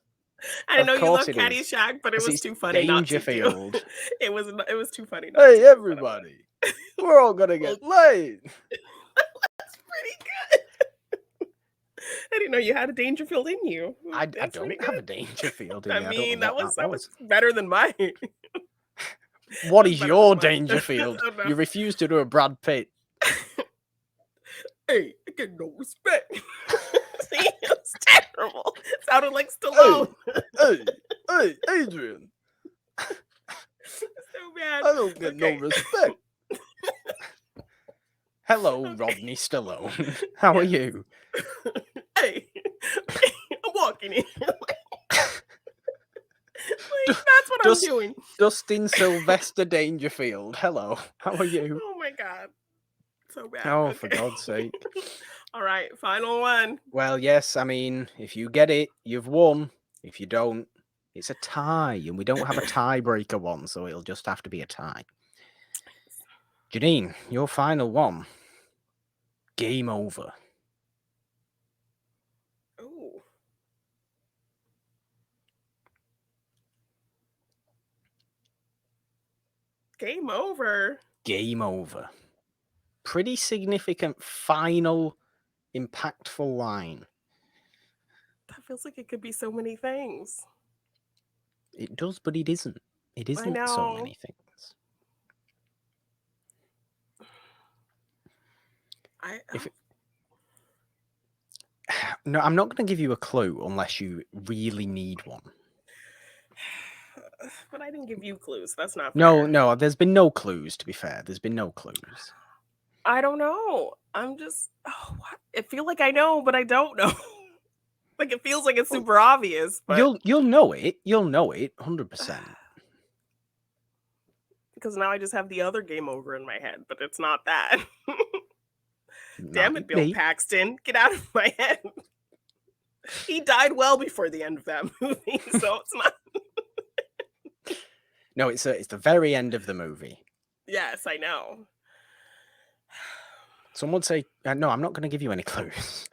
I know you love Caddyshack, but it was too funny Dangerfield. Not to do. It was too funny. Hey, everybody. We're all going to get laid. That's pretty good. I didn't know you had a Dangerfield in you. I don't have a Dangerfield in me. I mean, that was better than mine. What is your Dangerfield? You refuse to do a Brad Pitt. Hey, I get no respect. See, it's terrible. It sounded like Stallone. Hey, Adrian. So bad. I don't get no respect. Hello, Rodney Stallone. How are you? Hey, I'm walking in. That's what I'm doing. Dustin Sylvester Dangerfield. Hello. How are you? Oh my God. So bad. Oh, for God's sake. All right, final one. Well, yes, I mean, if you get it, you've won. If you don't, it's a tie, and we don't have a tiebreaker one, so it'll just have to be a tie. Jeannine, your final one. Game over. Ooh. Game over. Game over. Pretty significant final, impactful line. That feels like it could be so many things. It does, but it isn't. It isn't so many things. No, I'm not going to give you a clue unless you really need one. But I didn't give you clues. That's not fair. No, there's been no clues, to be fair. There's been no clues. I don't know. I'm just... what? It feels like I know, but I don't know. Like, it feels like it's super obvious, but... You'll know it. You'll know it, 100%. Because now I just have the other game over in my head, but it's not that. Damn it, Bill Paxton. Get out of my head. He died well before the end of that movie, so it's not... No, it's the very end of the movie. Yes, I know. Some would say, no, I'm not going to give you any clues.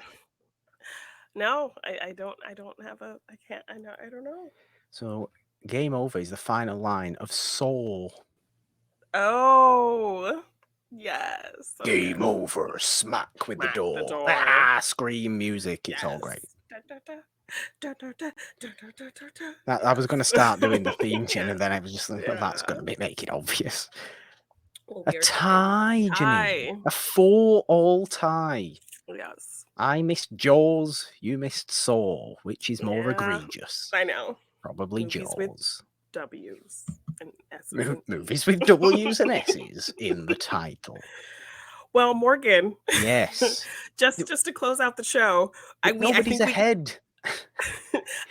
No, I don't have a... I don't know. So, game over is the final line of Soul. Oh... Yes. Okay. Game over. Smack with the door. Scream music. It's all great. I was going to start doing the theme tune, and then I was just like, well, that's going to make it obvious. A tie, Jeannine. A 4-all tie. Yes. I missed Jaws. You missed Saw. Which is more egregious? I know. Probably Movies Jaws. With W's and S's. Movies with W's and S's in the title. Well, Morgan. Yes. just to close out the show, nobody's ahead.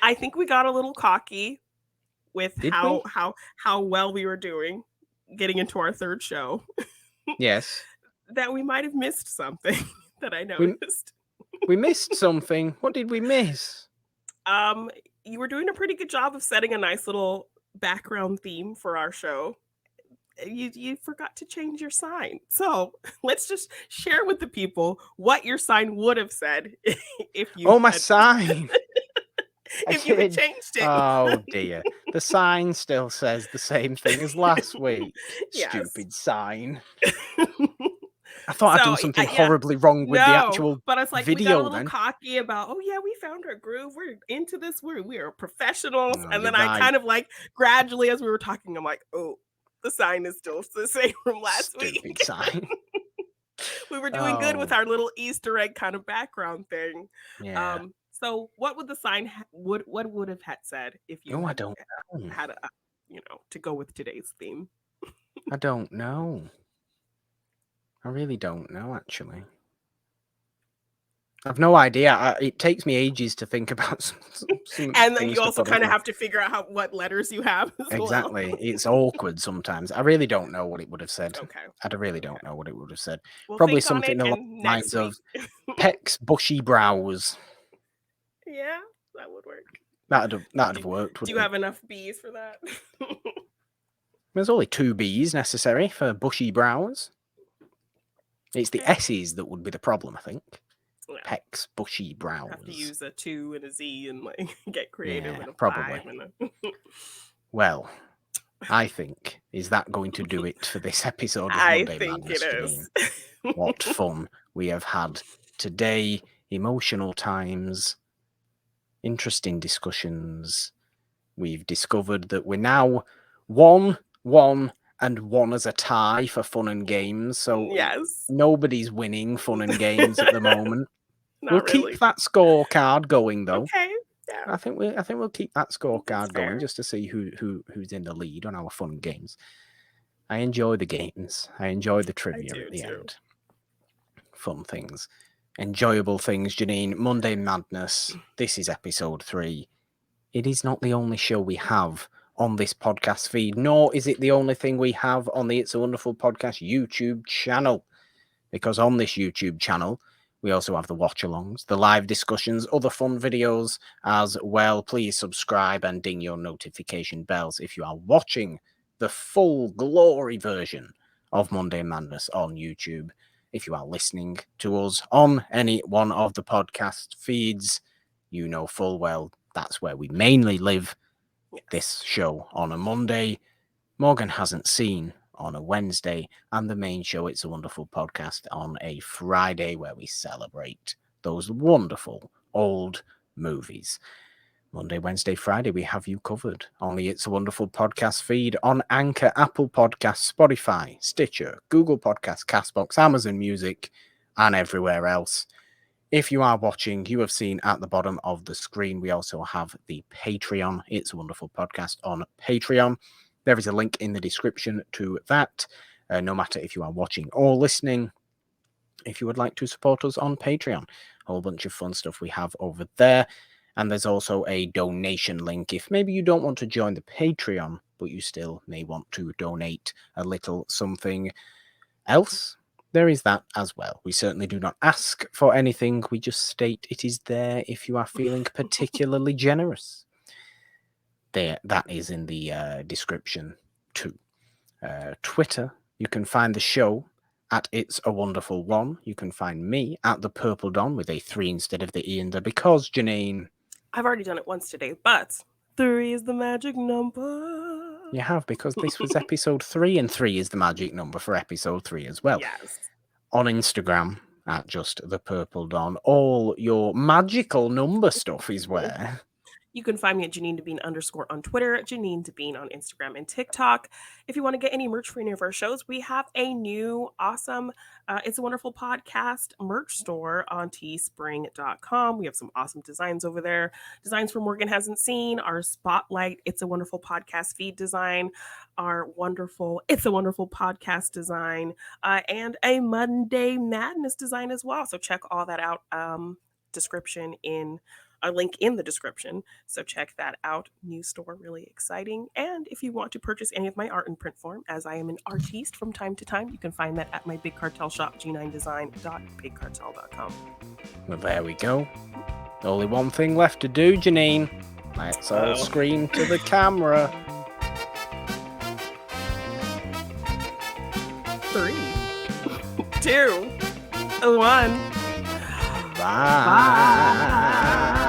I think we got a little cocky with how well we were doing getting into our third show. Yes. That we might have missed something that I noticed. We missed something. What did we miss? You were doing a pretty good job of setting a nice little background theme for our show. You forgot to change your sign. So let's just share with the people what your sign would have said if you... Oh, my sign! If you had changed it. Oh, dear. The sign still says the same thing as last week. Yes. Stupid sign. I thought I'd done something horribly wrong with the actual but it's like video, we got a little cocky about, oh yeah, we found our groove. We're into this. We are professionals. And then I kind of like gradually, as we were talking, I'm like, oh, the sign is still the same from last week. Stupid sign. We were doing good with our little Easter egg kind of background thing. Yeah. So what would the sign what would have said if you I don't know. Had a to go with today's theme? I don't know. I really don't know, actually. I've no idea. It takes me ages to think about some and then you also kind of have to figure out what letters you have as exactly. Well. It's awkward sometimes. I really don't know what it would have said. Okay. I really don't know what it would have said. We'll probably something along the lines of Peck's bushy brows. Yeah, that would work. That'd have worked. Do you have enough B's for that? There's only 2 B's necessary for bushy brows. It's the S's that would be the problem, I think. Yeah. Peck's bushy brows. Have to use a 2 and a Z and like get creative. Yeah, and a probably. 5 and a... Well, I think, is that going to do it for this episode of Monday Madness? I think it is. What fun we have had today. Emotional times. Interesting discussions. We've discovered that we're now 1-1 and 1 as a tie for fun and games. So yes, nobody's winning fun and games at the moment. We'll keep that scorecard going, though. Okay. Yeah. I think we'll keep that scorecard going just to see who's in the lead on our fun games. I enjoy the games. I enjoy the trivia at the end. fun things, enjoyable things, Jeannine. Monday Madness. This is episode 3. It is not the only show we have on this podcast feed, nor is it the only thing we have on the It's a Wonderful Podcast YouTube channel. Because on this YouTube channel, we also have the watch-alongs, the live discussions, other fun videos as well. Please subscribe and ding your notification bells if you are watching the full glory version of Monday Madness on YouTube. If you are listening to us on any one of the podcast feeds, you know full well that's where we mainly live. This show on a Monday, Morgan Hasn't Seen on a Wednesday, and the main show, It's a Wonderful Podcast, on a Friday, where we celebrate those wonderful old movies. Monday, Wednesday, Friday, we have you covered on the It's a Wonderful Podcast feed on Anchor, Apple Podcasts, Spotify, Stitcher, Google Podcasts, Castbox, Amazon Music, and everywhere else. If you are watching, you have seen at the bottom of the screen, we also have the Patreon. It's a Wonderful Podcast on Patreon. There is a link in the description to that. No matter if you are watching or listening, if you would like to support us on Patreon, a whole bunch of fun stuff we have over there. And there's also a donation link if maybe you don't want to join the Patreon, but you still may want to donate a little something else. There is that as well. We certainly do not ask for anything. We just state it is there if you are feeling particularly generous. There, that is in the description too. Twitter, you can find the show at It's a Wonderful One. You can find me at the Purple Don with a 3 instead of the E in there because, Jeannine, I've already done it once today, but 3 is the magic number. You have, because this was episode 3, and 3 is the magic number for episode 3 as well. Yes. On Instagram, at just the Purple Don, all your magical number stuff is where. You can find me at Jeannine Devine _ on Twitter, Jeannine Devine on Instagram and TikTok. If you want to get any merch for any of our shows, we have a new awesome It's a Wonderful Podcast merch store on teespring.com. We have some awesome designs over there. Designs for Morgan Hasn't Seen, our Spotlight It's a Wonderful Podcast feed design, our wonderful It's a Wonderful Podcast design, and a Monday Madness design as well. So check all that out. A link in the description. So check that out. New store, really exciting. And if you want to purchase any of my art in print form, as I am an artiste from time to time, you can find that at my Big Cartel shop, g9design.bigcartel.com. Well, there we go. Only one thing left to do, Jeannine. Let's all scream to the camera. 3, 2, 1. Bye.